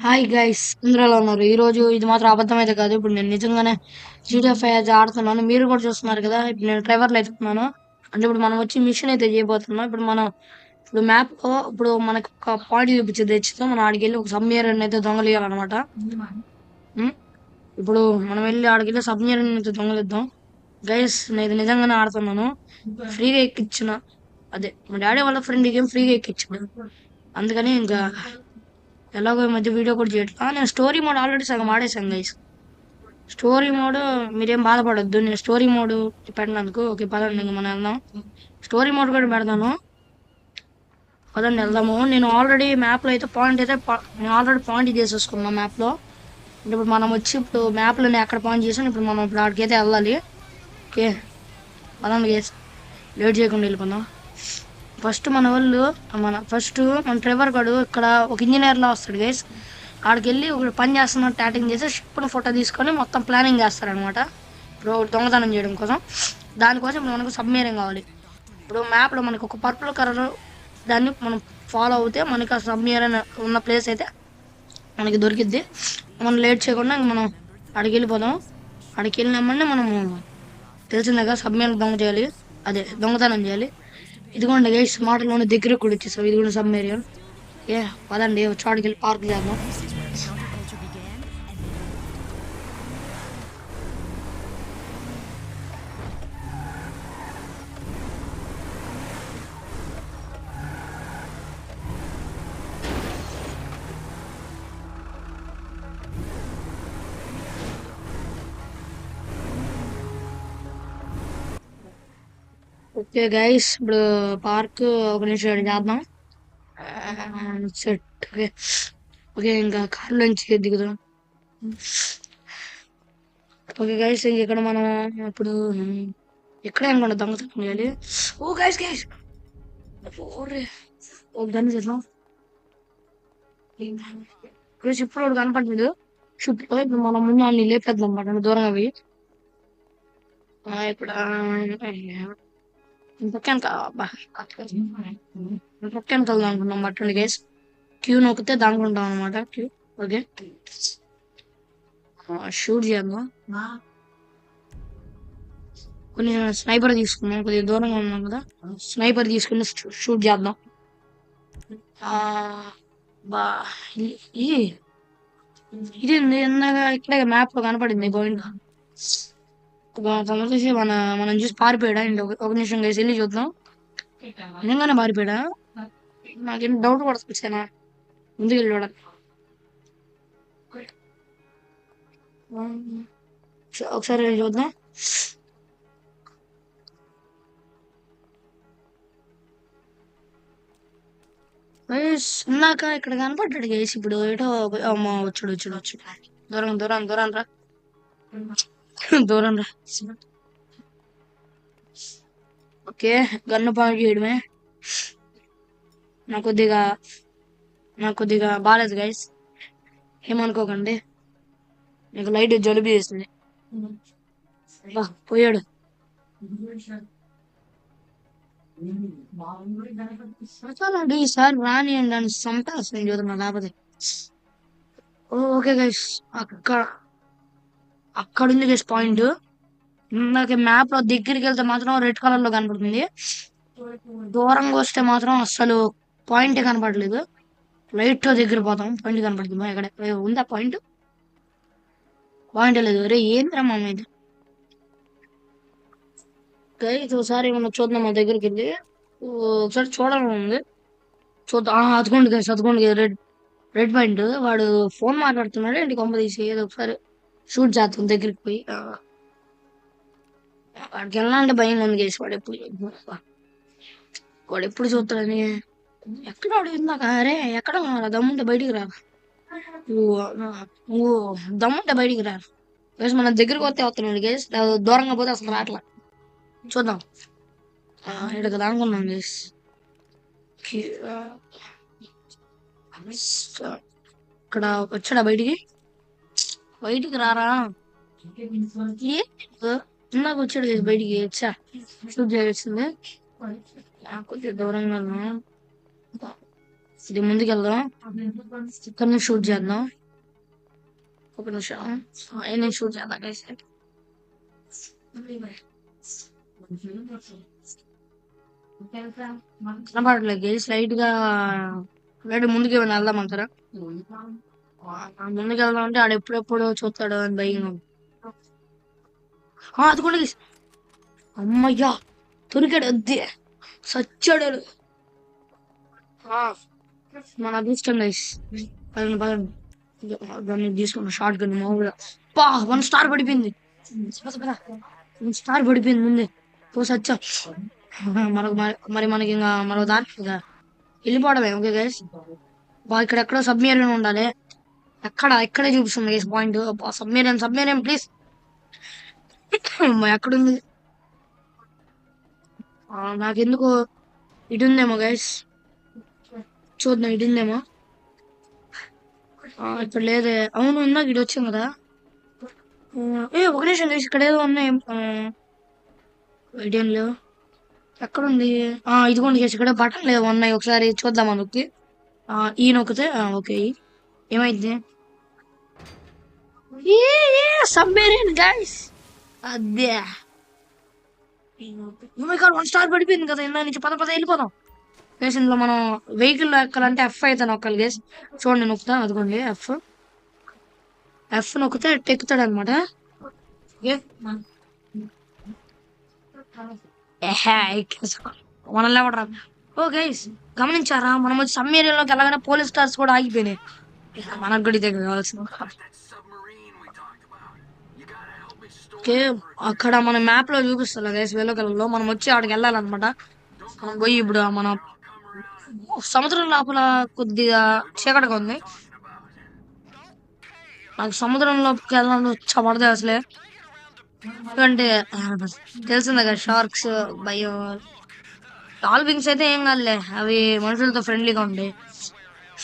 Hi guys, అందరూ ఎలా ఉన్నారు? ఈ రోజు ఇది మాత్రం అబద్ధం అయితే కాదు. ఇప్పుడు నేను నిజంగానే జీటీఎఫ్ఐ ఆడుతున్నాను. మీరు కూడా చూస్తున్నారు కదా. ఇప్పుడు నేను ట్రైవర్లో అవుతున్నాను. అంటే ఇప్పుడు మనం వచ్చి మిషన్ అయితే చేయబోతున్నాం. ఇప్పుడు మ్యాప్ లో ఇప్పుడు మనకు ఒక పాయింట్ చూపించేది తెచ్చితో మనం ఆడికి వెళ్ళి ఒక సబ్మెరీన్ అయితే దొంగలియాలన్నమాట. ఉం? ఇప్పుడు మనం వెళ్ళి ఆడికి వెళ్ళి సబ్మెరీన్ అయితే దొంగలిద్దాం. గైస్, నేను నిజంగానే ఆడుతున్నాను. ఫ్రీగా ఎక్కించిన అదే మా డాడీ వాళ్ళ ఫ్రెండ్ గేమ్ ఫ్రీగా ఎక్కించాడు. అందుకని ఇంకా ఎలాగో ఈ మధ్య వీడియో కూడా చేయట్లా. నేను స్టోరీ మోడ్ ఆల్రెడీ సగం ఆడేసాను గైస్. స్టోరీ మోడ్ మీరేం బాధపడొద్దు. నేను స్టోరీ మోడ్ పెట్టినందుకు ఓకే. పదండి, ఇంక మనం వెళ్దాం. స్టోరీ మోడ్ కూడా పెడతాను. పదండి వెళ్దాము. నేను ఆల్రెడీ మ్యాప్లో అయితే నేను ఆల్రెడీ పాయింట్ చేసేసుకున్నా మ్యాప్లో. అంటే ఇప్పుడు మనం వచ్చి ఇప్పుడు మ్యాప్లో నేను ఎక్కడ పాయింట్ చేసాను. ఇప్పుడు మనం ఇప్పుడు ఆడికైతే వెళ్ళాలి. ఓకే, పదండి గైస్, లేట్ చేయకుండా వెళ్ళిపోదాం. ఫస్ట్ మన డ్రైవర్ గాడు ఇక్కడ ఒక ఇంజనీర్ లా వస్తాడు గైస్. ఆడికి వెళ్ళి ఒక పని చేస్తున్నట్టు యాటింగ్ చేసి షిప్ను ఫోటో తీసుకొని మొత్తం ప్లానింగ్ చేస్తారనమాట. ఇప్పుడు దొంగతనం చేయడం కోసం. దానికోసం ఇప్పుడు మనకు సబ్మెరీన్ కావాలి. ఇప్పుడు మ్యాప్లో మనకు ఒక పర్పుల్ కలర్ దాన్ని మనం ఫాలో అవుతే మనకి ఆ సబ్మెరీన్ ఉన్న ప్లేస్ అయితే మనకి దొరికిద్ది. మనం లేట్ చేయకుండా ఇంక మనం అడిగి వెళ్ళిపోదాం. అడిగి వెళ్ళినామంటే మనము తెలిసిందేగా సబ్మెరీన్ దొంగతనం చేయాలి. ఇదిగోండి గైస్, మాటలోనే దగ్గరకు కూడా వచ్చేసాం. ఇది కూడా సబ్మెరీన్. ఏ పదండి, చాటుకి వెళ్ళి పార్క్ చేద్దాం. ఓకే గైస్, ఇప్పుడు పార్క్ ఒక నిమిషం రెడీ చేద్దాం. సెట్. ఓకే. ఓకే, ఇంకా కార్ నుంచి దిగుదాం. ఓకే గైస్, ఇంక ఇక్కడ మనం ఇప్పుడు ఎక్కడే అనుకోండి దొంగతనం చేయాలి. ఓ గైస్ గైస్, ఓరే, ఓ దాన్ని చేద్దాం. గైస్, ఇప్పుడు ఒకటి కనపడలేదు షూట్లో. ఇప్పుడు మనం ముందు అన్ని లేపేద్దాం అన్నమాట దూరంగా పోయి. ఇప్పుడు పక్కన పక్కన వెళ్దాం అనుకున్నాం బట్ గైస్. క్యూ నొక్కితే దానుకుంటాం అనమాట. క్యూ. ఓకే, షూట్ చేద్దాం. కొన్ని స్నైపర్ తీసుకున్నాం, కొద్దిగా దూరంగా ఉన్నాం కదా. స్నైపర్ తీసుకుని షూట్ చేద్దాం. ఆ, బా ఇది ఇది ఇందాక ఇక్కడే మ్యాప్ లో కనపడింది పాయింట్. తొందర మనం చూసి పారిపోయాడా అండి. ఒక నిమిషం వేసి వెళ్ళి చూద్దాం. నిజంగానే పారిపోయాడా? నాకేం డౌట్ పడుతుంది. ముందుకు వెళ్ళి చూడాలి. ఒకసారి వెళ్ళి చూద్దాం. ఇందాక ఇక్కడ కనపడ్డాడు గేసి. ఇప్పుడు ఏటో అమ్మ వచ్చాడు. దూరం దూరం దూరం రా. దూరం రా. ఓకే, గన్ను పాయింట్ చేయడమే. నాకు కొద్దిగా బాగాలేదు గైస్, ఏమనుకోకండి. నీకు లైట్ జలుబు చేసింది. పోయాడు. ఈసారి రాని దాన్ని సంపాల్సింది చూద్దాం లేకపోతే. ఓకే గైస్, అక్కడ ఉంది గైస్ పాయింట్. ఇందాక మ్యాప్ లో దగ్గరికి వెళ్తే మాత్రం రెడ్ కలర్ లో కనపడుతుంది. దూరంగా వస్తే మాత్రం అస్సలు పాయింట్ కనపడలేదు. లైట్ తో దగ్గర పోతాం, పాయింట్ కనపడుతుంది. ఎక్కడ ఉందా పాయింట్? పాయింట్ లేదు. అరే ఏంద్రా మా ఇది గైస్. ఒకసారి మనం చూద్దాం మా దగ్గరికి వెళ్ళి. ఒకసారి చూడాలని ఉంది. చూద్దాం. అదిగోండి గైస్, అదిగోండి రెడ్ రెడ్ పాయింట్. వాడు ఫోన్ మాట్లాడుతున్నాడు ఏంటి కొంప తీసి. ఏదో ఒకసారి షూట్ చేస్తాం దగ్గరికి పోయి. వాడికి వెళ్ళాలంటే భయం ఉంది గేసి. వాడు ఎప్పుడు చూస్తాడని. ఎక్కడ వాడు ఇందాక? అరే ఎక్కడ ఉన్నారా? దమ్ముంటే బయటికి రా. నువ్వు దమ్ముంటే బయటికి రా గేస్. మన దగ్గరికి వస్తే వస్తున్నాడు గేస్. దూరంగా పోతే అసలు రాట్లా. చూద్దాం. ఇక్కడ అనుకున్నాం గేస్. ఇక్కడ వచ్చాడా బయటికి? బయటికి రారా. ఇందాక వచ్చాడు గేస్ బయటికి. వచ్చా షూట్ చేయాల్సిందే. కొద్దిగా దూరంగా ఇది ముందుకెళ్దాం. ఇక్కడ నుంచి షూట్ చేద్దాం. ఒక నిమిషం నేను షూట్ చేద్దాం గైస్. కనపడలేదు గైస్. లైట్ గా ముందుకు ఏమైనా వెళ్దామంటారా? ముందుకు వెళ్దాం అంటే ఆడు ఎప్పుడెప్పుడు చూస్తాడు అని భయం. అది కూడా గైస్. అమ్మయ్యా దొరికాడు. అద్దే సచ్చాడు. మన అదృష్టం గైస్. పదండి పదండి. దాన్ని తీసుకున్న షార్ట్ గన్ మామూలుగా 1 స్టార్ పడిపోయింది. 1 స్టార్ పడిపోయింది ముందే. సచ్చా మనకు మరి మనకి ఇంకా మరో దారి ఇంకా వెళ్ళిపోవడమే. Okay guys. ఇక్కడ ఎక్కడో సబ్మెరీన్ ఉండాలి. ఎక్కడే చూపిస్తుంది గైస్ పాయింట్. Submarine please. ఎక్కడుంది? నాకెందుకు ఇటు ఉందేమో గైస్. చూద్దాం ఇటు ఉందేమో. ఇక్కడ లేదే. అవును ఇందాక ఇటు వచ్చాం కదా. ఒక నిమిషం గైస్. ఇక్కడ ఏదో ఉన్నాయి. ఇటేం లేవు. ఎక్కడుంది? ఇదిగోండి గైస్. ఇక్కడ బటన్ లేవు ఉన్నాయి. ఒకసారి చూద్దాం నొక్కి. ఈ నొక్కితే ఓకే. ఏమైంది? Submarine guys. అదే 1 స్టార్ పడిపోయింది కదా ఇందా నుంచి. పద వెళ్ళిపోదాం గైస్. ఇందులో మనం వెహికల్ ఎక్కాలంటే F అయితే నొక్కాలి గైస్. చూడండి నొక్కుతా. అదిగోండి F నొక్కితే ఎక్కుతాడు అనమాట. మనల్ని ఎవడరా? ఓ గైస్ గమనించారా? మనం వచ్చి సబ్మెరీన్లోకి వెళ్ళగానే పోలీస్ స్టార్స్ కూడా ఆగిపోయినాయి. మనకు కూడా ఇదే కావాల్సింది. ఓకే అక్కడ మన మ్యాప్ లో చూపిస్తా గైస్. వెలోకల్లో మనం వచ్చి ఆడికి వెళ్ళాలన్నమాట. మనం పోయి ఇప్పుడు మన సముద్రం లోపల కొద్దిగా చీకటిగా ఉంది. నాకు సముద్రంలోకి వెళ్ళాలని పడతాయి అసలే. ఎందుకంటే తెలిసిందే కదా షార్క్స్ భయం. డాల్ఫిన్స్ అయితే ఏం కాదులే, అవి మనుషులతో ఫ్రెండ్లీగా ఉంటాయి.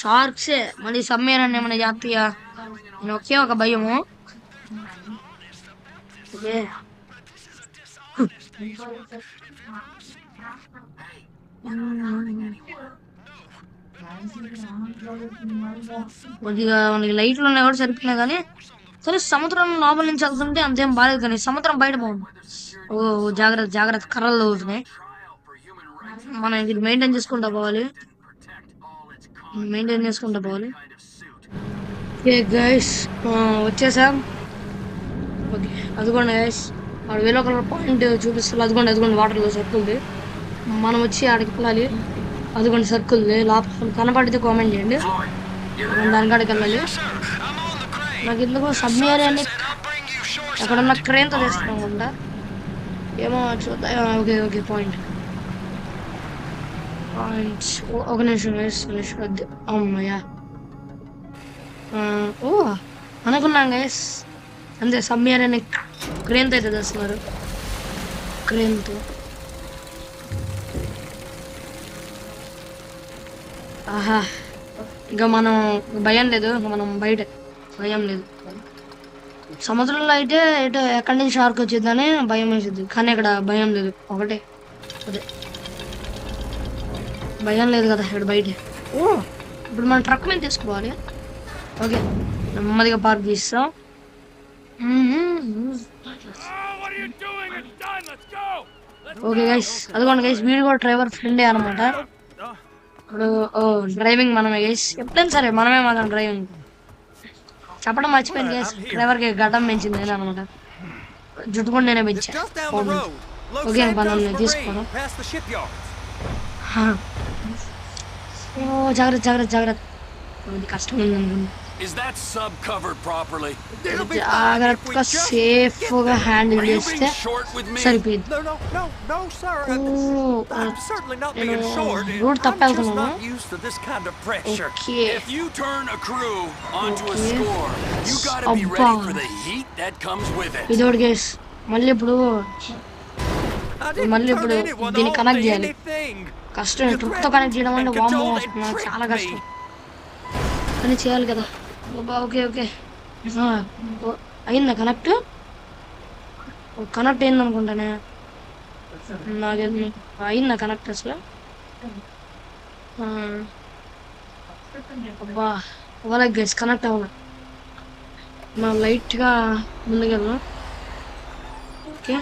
షార్క్సే మళ్ళీ సబ్మెరీన్ ఏమైనా జాతీయ ఒకే ఒక భయము. కొద్దిగా మనకి లైట్లు ఉన్నాయి కూడా సరిపోయినా కానీ సరే. సముద్రం లోపల నుంచి వెళ్తుంటే అంతేం బాలేదు కానీ సముద్రం బయట బాగుంది. జాగ్రత్త కర్రలు అవుతున్నాయి. మనం ఇది మెయింటైన్ చేసుకుంటా పోవాలి. ఓకే గైస్ వచ్చేసాం. ఓకే అదిగోండి గైస్. ఆడ వేలో కలర్ పాయింట్ చూపిస్తారు. అదిగోండి వాటర్లో సర్కిల్ది. మనం వచ్చి ఆడికి వెళ్ళాలి. అదిగోండి సర్కిల్ది. లోపల కనపడితే కామెంట్ చేయండి. మనం దానికాడికి వెళ్ళాలి. నాకు ఎందుకు సబ్మెరీన్ ఎక్కడన్నా క్రేన్తో తెస్తున్నాం అనుకుంటా. ఏమో చూద్దాం. Okay point. ఒక నిమిషం వద్దు. అమ్మయ్యా అనుకున్నాం గైస్. అంతే సబ్మెరీన్ క్రేన్తో అయితే తెస్తున్నారు. క్రేన్తో ఆహా ఇంకా మనం భయం లేదు. మనం బయట భయం లేదు. సముద్రంలో అయితే ఇటు ఎక్కడి నుంచి షార్క్ వచ్చిందని భయం వేసింది. కానీ ఇక్కడ భయం లేదు. ఒకటే అదే భయం లేదు కదా ఇక్కడ బయట. ఇప్పుడు మనం ట్రక్ మీద తీసుకోవాలి. ఓకే నెమ్మదిగా పార్క్ చేస్తాం. ఓకే గైస్ అదిగోండి గైస్. వీడు కూడా డ్రైవర్ ఫ్రెండే అనమాట. ఇప్పుడు డ్రైవింగ్ మనమే గైస్. ఎప్పుడైనా సరే మనమే మాత్రం డ్రైవింగ్. చెప్పడం మర్చిపోయింది గైస్. డ్రైవర్కి గడ్డం పెంచింది నేను అనమాట. జుట్టు కూడా నేనే పెంచా. ఓకే మనల్ని తీసుకోవడం. జాగ్రత్త. ఇది కష్టం ఉంది. జాగ్రత్తగా సేఫ్ గా హ్యాండిల్ చేస్తే సరిపోయింది. నేను రూట్ తప్పెళ్తున్నాను. అబ్బా ఇదోటి గేస్. మళ్ళీ ఇప్పుడు దీన్ని కనెక్ట్ చేయాలి. కష్టం. ట్రిప్తో కనెక్ట్ చేయడం అంటే వామ్మో చాలా కష్టం. కానీ చేయాలి కదా. ఓకే అయిందా కనెక్ట్ అయింది అనుకుంటానే. అయిందా కనెక్ట్ అసలు? అబ్బా అవ్వలేదు గైస్, కనెక్ట్ అవ్వాలి. మనం లైట్ గా ముందుకెళ్దాం. ఓకే,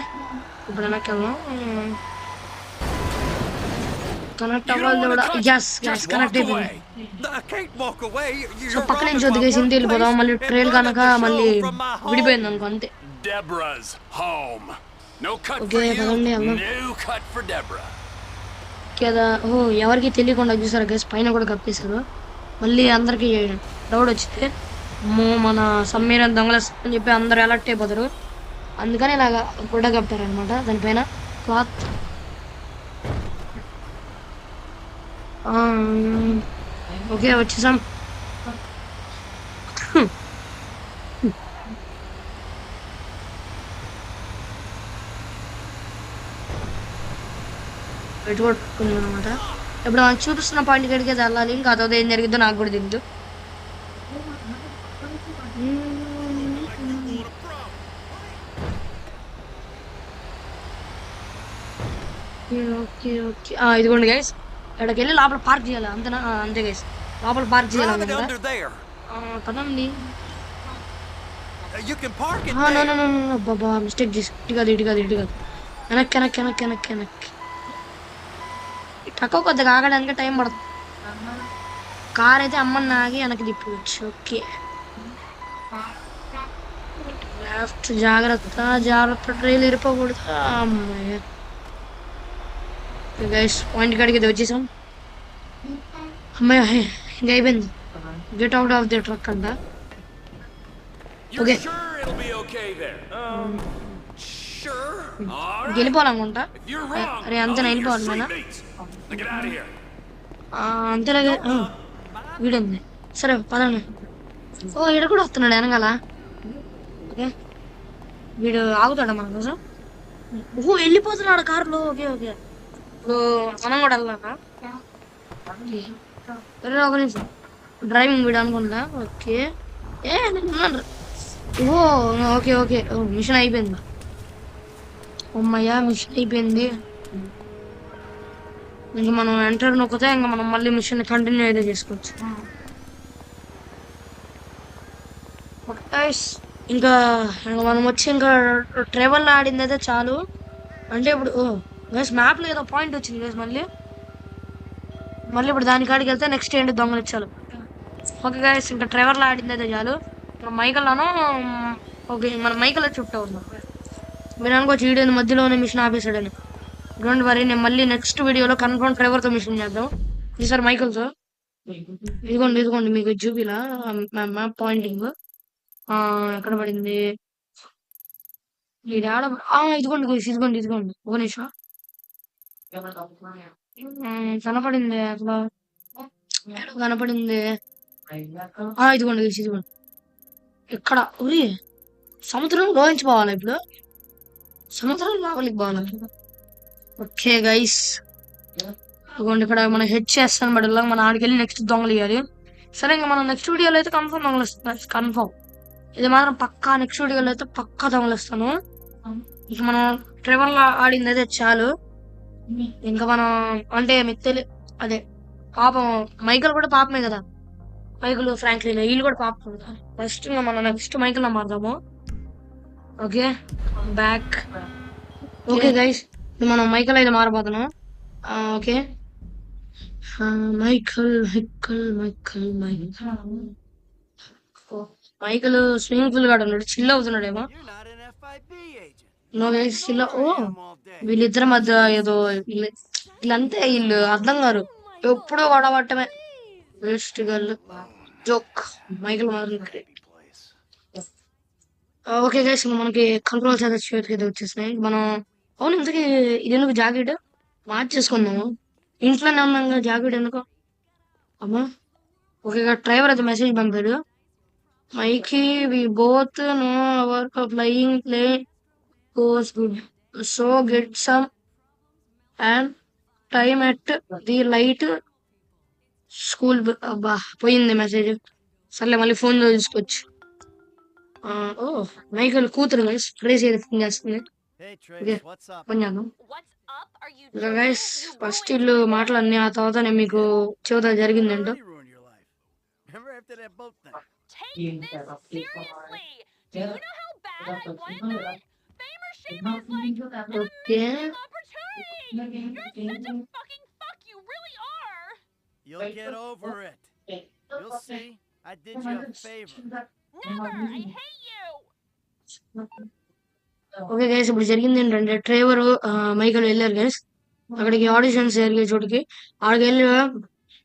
ఇప్పుడు వెనక్కి వెళ్దాం. కనెక్ట్ You don't అవ్వాలి want to కూడా. touch. Gas gas Just connect walk అయిపోయింది. away. I can't walk away. So You're పక్క robbing నుంచి my వద్దు గైస్, ఇంటి వెళ్ళిపోదాం. workplace మళ్ళీ and ట్రైల్ running కనుక the మళ్ళీ show from my విడిపోయింది home. అనుకో అంతే. Deborah's home. No cut okay for you. పదండి వెళ్దాం. No cut for Deborah. కదా ఓ ఎవరికి తెలియకుండా చూసారు గైస్, పైన కూడా కప్పేశారు. మళ్ళీ అందరికి డౌట్ వచ్చింది, అమ్మో మన సమ్మీరన్ దొంగలేస్తారని అని చెప్పి అందరు అలర్ట్ అయిపోతారు. అందుకని ఇలాగ గుడ్డ కప్పారు అనమాట దానిపైన క్లాత్. ఓకే వచ్చేసాం. పెట్టుకుంటున్నాం అనమాట. ఇప్పుడు మనం చూపిస్తున్న పాయింట్ కాడికి వెళ్ళాలి. ఇంకా అదో ఏం జరిగిద్దో నాకు కూడా తెలియదు. ఓకే ఓకే ఇదిగోండి గైస్, ఇక్కడికి వెళ్ళి లోపల పార్క్ చేయాలి అంతేనా? అంతే గైస్, లోపల పార్క్ Drive చేయాలి it కదా. under there. కదండి. You can park it no no there. No no బాబా, మిస్టేక్ చేసి ఇటు కాదు ఇటు కాదు ఇటు కాదు, వెనక్కి వెనక్కి వెనక్కి వెనక్కి వెనక్కి. తక్కువ కొద్దిగా ఆగడానికి టైం పడుతుంది. కార్ అయితే అమ్మని ఆగి వెనక్కి తిప్పవచ్చు. ఓకే లెఫ్ట్, జాగ్రత్త జాగ్రత్త, ట్రైల్ ఇరిపోకూడదు. అమ్మాయి గైస్ పాయింట్ కాడికి అయితే వచ్చేసాం. అమ్మాయి ఇంకా అయిపోయింది. Get out of the truck అంట. You're Okay. sure it'll be okay there? Sure. All right. వెళ్ళిపోవాలనుకుంటా. If you're wrong, అరే I'll అంతేనా, eat your వెళ్ళిపోవాలి నేను. sweetmeats. Now get out of here. అంతేలాగే వీడుంది. సరే పదండి. ఓ ఈడ కూడా వస్తున్నాడు వెనకాల. ఓకే వీడు ఆగుతాడా మన కోసం? ఓహో వెళ్ళిపోతున్నాడు కారులో. ఓకే ఓకే, ఇప్పుడు మనం కూడా వెళ్దామా? సరే ఒక నిమిషం, డ్రైవింగ్ వీడు అనుకుంటా. ఓకే నేను ఉన్నాను. ఓ ఓకే ఓకే, మిషన్ అయిపోయింది. అమ్మయ్యా మిషన్ అయిపోయింది. ఇంకా మనం ఎంటర్ నొక్కితే ఇంకా మనం మళ్ళీ మిషన్ కంటిన్యూ అయితే చేసుకోవచ్చు. ఇంకా మనం వచ్చి ఇంకా ట్రావెల్ ఆడింది అయితే చాలు. అంటే ఇప్పుడు గైస్ మ్యాప్లో ఏదో పాయింట్ వచ్చింది గైస్, మళ్ళీ మళ్ళీ ఇప్పుడు దాని కాడికి వెళ్తే నెక్స్ట్ ఏంటి దొంగలిచ్చాలు. ఓకే గైస్ ఇంకా ట్రావెల్ ఆడింది అయితే చాలు. మనం మైకల్లోనూ ఓకే మన మైకల్లో చుట్టూ ఉన్నాం. మీరు అనుకోవచ్చు వీడియో మధ్యలోనే మిషన్ ఆపేసాడని. డోంట్ వరీ, నేను మళ్ళీ నెక్స్ట్ వీడియోలో కన్ఫర్మ్ డ్రైవర్తో మిషన్ చేద్దాం. ఈసారి మైకల్తో. ఇదిగోండి ఇదిగోండి మీకు చూపిలా మ్యాప్ పాయింటింగ్ ఎక్కడ పడింది. ఇది ఆడ ఇదిగోండి guys, ఇదిగోండి ఇదిగోండి ఒక నిమిషం. కనపడింది అట్లా, కనపడింది. ఇదిగోండి guys, ఇదిగోండి ఇక్కడ. ఉరి సముద్రం లోంచి పోవాలి ఇప్పుడు, సముద్రం లోపలికి పోవాలి. ఓకే గైస్ ఇదిగోండి ఇక్కడ మనం హెడ్ చేస్తాను బట్ మన ఆడికి వెళ్ళి నెక్స్ట్ దొంగలు ఇవ్వాలి. సరే ఇంకా మనం నెక్స్ట్ వీడియోలో అయితే కన్ఫర్మ్ దొంగలు ఇస్తాను, కన్ఫర్మ్. ఇది మాత్రం పక్కా నెక్స్ట్ వీడియోలో అయితే పక్కా దొంగలు ఇస్తాను. ఇక మనం ట్రావెల్ ఆడింది అయితే చాలు. ఇంకా మనం అంటే మీకు అదే పాపం మైకల్ కూడా పాపమే కదా, మైకల్ ఫ్రాంక్లిన్ వీళ్ళు కూడా పాపం కదా. ఫస్ట్ ఇంకా మనం నెక్స్ట్ మైకల్ మారుదాము. Okay back. ఓకే గైస్ మనం మైకల్ అయితే మారబోతున్నాం. Okay Michael Michael Michael Michael Michael swimming pool గాడు ఉన్నాడు, చిల్ అవుతున్నాడేమో. No guys chill. ఓ వీళ్ళిద్దరి మధ్య ఏదో వీళ్ళంతే, వీళ్ళు అర్థం కారు, ఎప్పుడూ గొడవటమే. Waste girl joke. మైకల్ మాత్రం. ఓకే గైస్ మనకి కంట్రోల్స్ అయితే చేతికి వచ్చేసినాయి. మనం అవును ఇంతకీ ఇది ఎందుకు జాకెట్ మార్చేసుకున్నాము? ఇంట్లోనే ఉన్నాం కదా, జాకెట్ ఎందుకు? అమ్మా ఓకే డ్రైవర్ అయితే మెసేజ్ పంపాడు. Mikey we both know our flying plane goes good. So get some and time at the light school. అబ్బా పోయింది మెసేజ్. సర్లే మళ్ళీ ఫోన్ లో తీసుకోవచ్చు. ఓ మైకల్ కూతురు గైస్ ట్రేస్ ఏదో ఫోన్ చేస్తుంది. ఓకే ఫోన్ చేద్దాం. గైస్ ఫస్ట్ ఇల్లు మాటలన్నీ, ఆ తర్వాత నేను మీకు చివర జరిగిందంటో. started at both then. Take this seriously. Do you know how bad I planned that? Fame or shame is like an okay. amazing opportunity. You're such a fucking fuck. You really are. You'll get over it. You'll see. I did you a favor. Never. I hate you. Okay guys, ఇప్పుడు జరిగింది ఏంటంటే Trevor Michael వెళ్ళారు guys అక్కడికి, auditions జరిగే చోటుకి. ఆడికి వెళ్ళి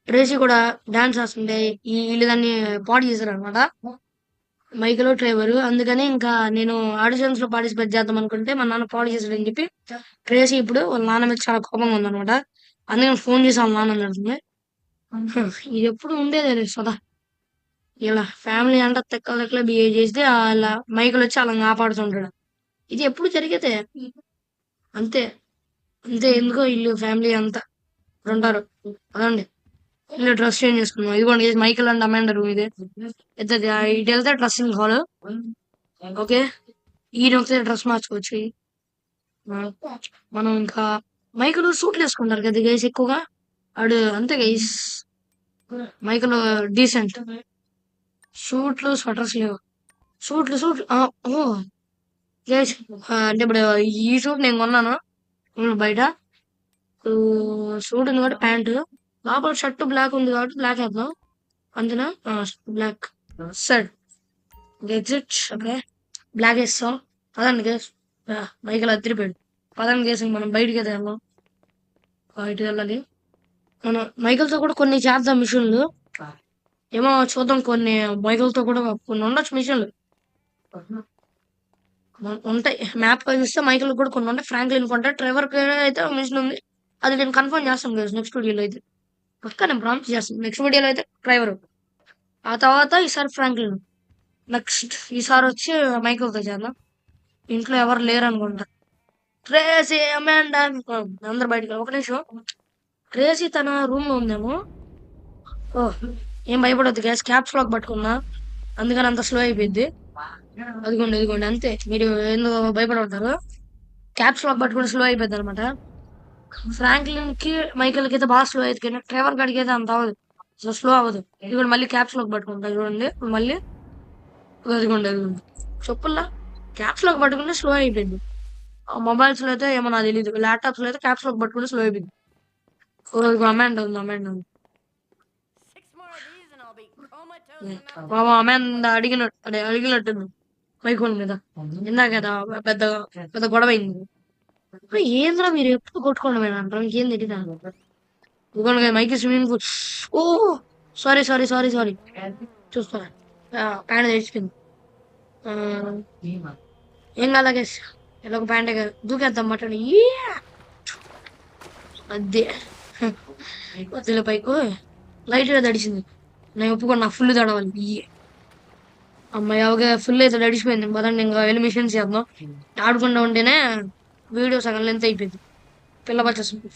Tracy కూడా డాన్స్ వేస్తుంటే వీళ్ళు దాన్ని పాడు చేశారు అనమాట, మైకల్ ట్రేవర్. అందుకని ఇంకా నేను ఆడిషన్స్ లో పార్టిసిపేట్ చేద్దాం అనుకుంటే మా నాన్న పాడు చేశాడని చెప్పి ట్రేసీ ఇప్పుడు వాళ్ళ నాన్న మీద చాలా కోపంగా ఉందన్నమాట. అందుకని ఫోన్ చేసి వాళ్ళ నాన్న జరుగుతుంది. ఇది ఎప్పుడు ఉండేది సదా, ఇలా ఫ్యామిలీ అంటే తెక్కలు బిహేవ్ చేస్తే అలా మైకల్ వచ్చి అలా కాపాడుతుంటాడు. ఇది ఎప్పుడు జరిగేదే, అంతే అంతే. ఎందుకో ఇల్లు ఫ్యామిలీ అంతా ఉంటారు. అదండి, ఇల్లు డ్రెస్ చేంజ్ చేసుకున్నాం. ఇదిగోండి మైకల్ అండ్ అమాండా రూమ్ ఇదే. ఇటు వెళ్తే డ్రెస్సింగ్ హాల్. ఓకే, ఈయన ఒకసారి డ్రెస్ మార్చుకోవచ్చు. మనం ఇంకా మైకల్ సూట్లు వేసుకుంటారు కదా గైస్ ఎక్కువగా, ఆడు అంతే గైస్. Michael decent. షూట్లు స్వెటర్స్ లేవు, సూట్లు ఓ గైస్, అంటే ఇప్పుడు ఈ సూట్ నేను కొన్నాను బయట. సూట్ ఉంది కాబట్టి ప్యాంటు, లోపల షర్ట్ బ్లాక్ ఉంది కాబట్టి బ్లాక్ వేద్దాం అంతేనా. Block shirt exit. Okay, block వేస్తాం. పదండి గైస్, మైకల్ అదిరిపోయాడు. పదండి గైస్, మనం బయటికి అయితే వెళ్దాం. బయటికి వెళ్ళాలి. మనం మైకల్తో కూడా కొన్ని చేద్దాం మిషన్లు, ఏమో చూద్దాం. కొన్ని మైకల్తో కూడా కొన్ని ఉండొచ్చు మిషన్లు, ఉంటాయి. మ్యాప్ చూస్తే మైకల్ కూడా కొన్ని ఉంటాయి. ఫ్రాంక్లిన్ కొంటే ట్రెవర్ అయితే మిషన్ ఉంది, అది నేను కన్ఫర్మ్ చేస్తాను కదా నెక్స్ట్ వీడియోలో అయితే. పక్కా నేను ప్రామిస్ చేస్తాను. నెక్స్ట్ వీడియోలో అయితే డ్రైవర్, ఆ తర్వాత ఈసారి ఫ్రాంక్లిన్, నెక్స్ట్ ఈసారి వచ్చి మైకల్తో చేద్దాం. ఇంట్లో ఎవరు లేరు అనుకుంటా. ట్రేసీ అమాండా అందరు బయటకు. ఒక నిమిషం, ట్రేసీ తన రూమ్ లో ఉందేమో. ఓ ఏం భయపడద్దు గ్యాస్, క్యాప్స్ లాక్ పట్టుకున్నా అందుకని అంత స్లో అయిపోయింది. అదిగోండి అంతే, మీరు ఎందుకు భయపడతారు. క్యాప్స్ లాక్ పట్టుకుని స్లో అయిపోయింది అనమాట. ఫ్రాంక్లిన్ కి మైకల్ కి అయితే బాగా స్లో అవుతుంది, కానీ ట్రెవర్ గడికి అయితే అంత అవ్వదు, సో స్లో అవ్వదు. ఇదిగోండి మళ్ళీ క్యాప్స్ లాక్ పట్టుకుంటా చూడండి. మళ్ళీ అదిగోండి చెప్పుల్లా క్యాప్స్ లాక్ పట్టుకుంటే స్లో అయిపోయింది. మొబైల్స్ లో అయితే ఏమో నాకు తెలియదు, ల్యాప్టాప్స్ లో అయితే క్యాప్స్ లాక్ పట్టుకుంటే స్లో అయిపోయింది. అమాండ్ ఉంది. బాబా అమాండ్ అడిగినట్టుంది మైకోల్ మీద ఇందాక కదా, పెద్ద పెద్ద గొడవ అయింది. ఏంద్రా మీరు ఎప్పుడు కొట్టుకోవడం అంటారు, ఇంకేం తెలియదా. ఇదిగోండి మైకి స్విమ్మింగ్ పూల్. ఓ సారీ చూస్తా, ప్యాంట్ తెచ్చిపోయింది. ఏం కాదా గేస్, ఇలా ఒక ప్యాంటే కదా, దూకేద్దాం మటన్. అదే వద్దులే, పైకు లైట్ గా తడిసింది. నేను ఒప్పుకోండి, నాకు ఫుల్ తడవాలి. అమ్మాయి అవగా ఫుల్ అయితే తడిచిపోయింది. పదండి ఇంకా వెళ్ళి మిషన్స్ చేద్దాం. ఆడుకుంటూ ఉంటేనే వీడియో సగం లెంత్ అయిపోయింది, పిల్ల వచ్చేస్తుంది.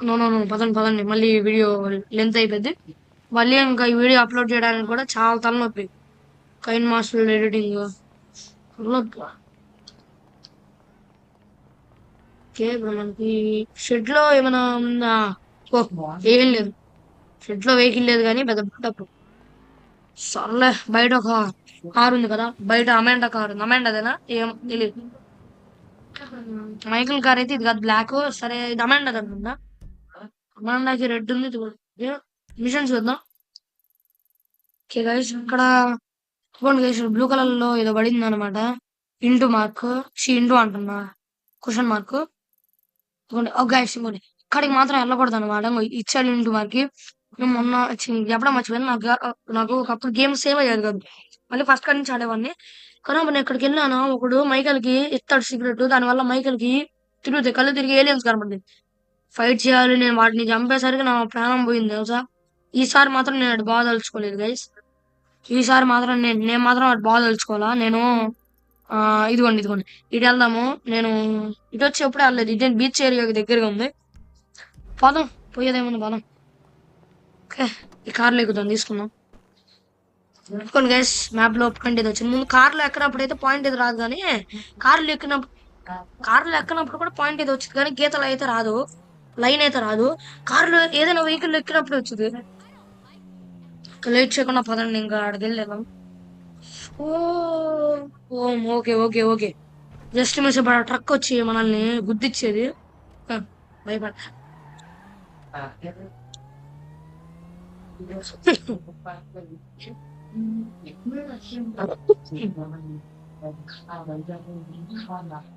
నో పదండి, మళ్ళీ వీడియో లెంత్ అయిపోయింది. మళ్ళీ ఇంకా ఈ వీడియో అప్లోడ్ చేయడానికి కూడా చాలా తలనొప్పి. KineMaster editing okay. ఇప్పుడు మనకి షెడ్ లో ఏమైనా ఉందా? ఓ ఏం లేదు, షెడ్ లో వెహికల్ లేదు, కానీ పెద్ద డబ్బు. సర్లే, బయట ఒక కారు ఉంది కదా, బయట అమాండా కారు ఉంది. అమాండాదేనా ఏం తెలియదు. మైకిల్ కార్ అయితే ఇది కాదు, బ్లాక్. సరే ఇది అమాండా అనుకుందా. అమాండాకి రెడ్ ఉంది. మిషన్స్ చూద్దాం. ఓకే గైస్, ఇక్కడ బ్లూ కలర్ లో ఏదో పడింది అనమాట. ఇంటూ మార్క్, ఇంటూ అంటున్నా, క్వశ్చన్ మార్క్. గైస్ ఇక్కడికి మాత్రం వెళ్ళకూడదు అనమాట, ఇచ్చాడు ఇంటూ మార్కి. మొన్న చెప్పడం మర్చిపోయింది. నాకు ఒకప్పుడు గేమ్ సేవ్ అయ్యేది కాదు, మళ్ళీ ఫస్ట్ కాడి నుంచి ఆడేవాడిని. కానీ నేను ఇక్కడికి వెళ్ళాను, ఒకడు మైకల్ కి ఇస్తాడు సీక్రెట్. దానివల్ల మైకల్ కి తిరుగుతాయి, కళ్ళు తిరిగి ఏలియన్స్ కనబడింది. ఫైట్ చేయాలి, నేను వాటిని చంపేసరికి నా ప్రాణం పోయింది తెలుసా. ఈసారి మాత్రం నేను అటు బాగా తలుచుకోలేదు గైస్. ఈసారి మాత్రం నేను మాత్రం అటు బాగా తలుచుకోవాలా. నేను ఇదిగోండి ఇటు వెళ్దాము. నేను ఇటు వచ్చి ఎప్పుడు వెళ్ళలేదు, ఇదే బీచ్ ఏరియాకి దగ్గరగా ఉంది. పదం పోయేదేముంది, పదం. ఓకే, ఈ కార్లో ఎక్కుదాం, తీసుకుందాం. కొన్ని గైస్ మ్యాప్ లో పాయింట్ ఏది వచ్చింది. ముందు కార్లో ఎక్కినప్పుడు అయితే పాయింట్ ఏది రాదు, కానీ కార్లో ఎక్కినప్పుడు కూడా పాయింట్ ఏది వచ్చింది, కానీ గీతలు అయితే రాదు, లైన్ అయితే రాదు. కార్లో ఏదైనా వెహికల్ ఎక్కినప్పుడు వచ్చింది. లేట్ చేయకుండా పదండి, ఇంకా అక్కడికి వెళ్ళాను. ఓ okay okay okay. Just miss ఇప్పుడు ఆ ట్రక్ వచ్చి మనల్ని గుద్దిచ్చేది. ఆ, భయపడ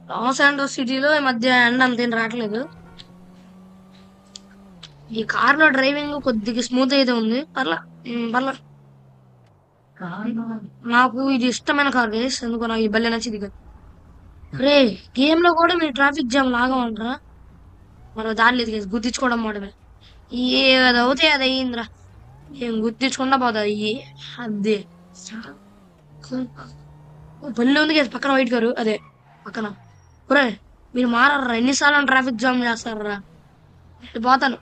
లాస్ ఏంజలస్ సిటీలో ఈ మధ్య ఎండ అంతేం రావట్లేదు. ఈ కార్ లో డ్రైవింగ్ కొద్దిగా స్మూత్ అయితే ఉంది, పర్లా. పర్లా. నాకు ఇది ఇష్టమైన కార్ గైస్, ఎందుకో నాకు ఈ బల్లె నచ్చింది కదా. రే, గేమ్ లో కూడా మీరు ట్రాఫిక్ జామ్ లాగమంటారా? మనం దారి లేదు గైస్, గుద్దించుకోవడం మాటమే. ఏది అవుతే అది అయ్యిందిరా, ఏం గుర్తించకుండా పోతా అయ్యి. అదే బల్లి ఉంది కదా పక్కన, వైట్ కారు అదే పక్కన. ఒరే, మీరు మారరా, ఎన్నిసార్లు ట్రాఫిక్ జామ్ చేస్తారా? పోతాను.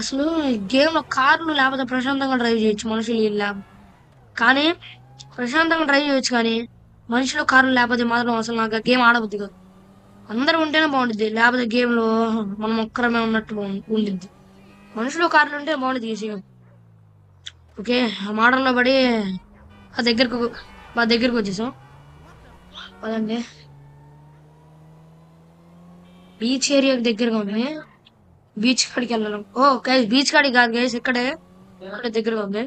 అసలు గేమ్ లో కార్లు లేకపోతే ప్రశాంతంగా డ్రైవ్ చేయొచ్చు మనుషులు కానీ ప్రశాంతంగా డ్రైవ్ చేయొచ్చు కానీ మనుషులు కార్లు లేకపోతే మాత్రం అసలు నాకు గేమ్ ఆడబుద్ది కాదు. అందరూ ఉంటేనే బాగుంటుంది, లేకపోతే గేమ్ లో మనం ఒక్కరమే ఉన్నట్టు ఉండిద్ది. మనుషులు కార్లు ఉంటే బాగుంటుంది ఈ గేమ్. ఓకే, ఆ మోడల్లో పడి మా దగ్గరకు వచ్చేసాం. అదండి బీచ్ ఏరియాకి దగ్గరగా ఉంది. బీచ్ కాడికి వెళ్ళాలి. ఓ గైస్, బీచ్ కాడికి కాదు గైస్, ఇక్కడే దగ్గరగా ఉంది.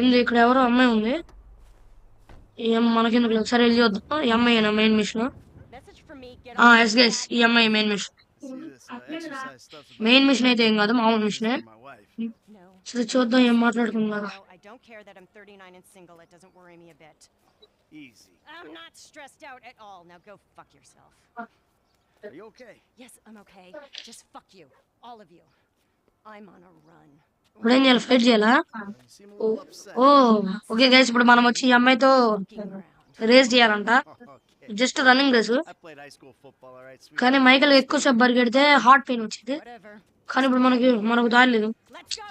ఉంది ఇక్కడ ఎవరో అమ్మాయి ఉంది. మనకెందుకు లేదు, సరే వెళ్ళి చూద్దాం. ఈ అమ్మాయి మెయిన్ మిషన్. ఎస్ గైస్, ఈ అమ్మాయి మెయిన్ మిషన్. మెయిన్ మిషన్ అయితే ఏం కాదు, మామూలు మిషనే. సరే చూద్దాం ఏం మాట్లాడుతున్నారు. I don't care that I'm 39 and single. It doesn't worry me a bit. Easy. I'm not stressed out at all. Now go fuck yourself. Are you okay? Yes, I'm okay. Just fuck you. All of you. I'm on a run. ఇప్పుడు ఏం చేయాలి, fight చేయాలా? You seem a little upset. Oh okay guys, ఇప్పుడు మనం వచ్చి ఈ అమ్మాయితో Fucking around. Race చేయాలంట. Okay. Just running race. I played high school football, all right, sweetie. కానీ మైకల్ ఎక్కువసేపు పరిగెడితే హార్ట్ పెయిన్ వచ్చింది. Whatever. కానీ ఇప్పుడు మనకు దారి లేదు. Let's go.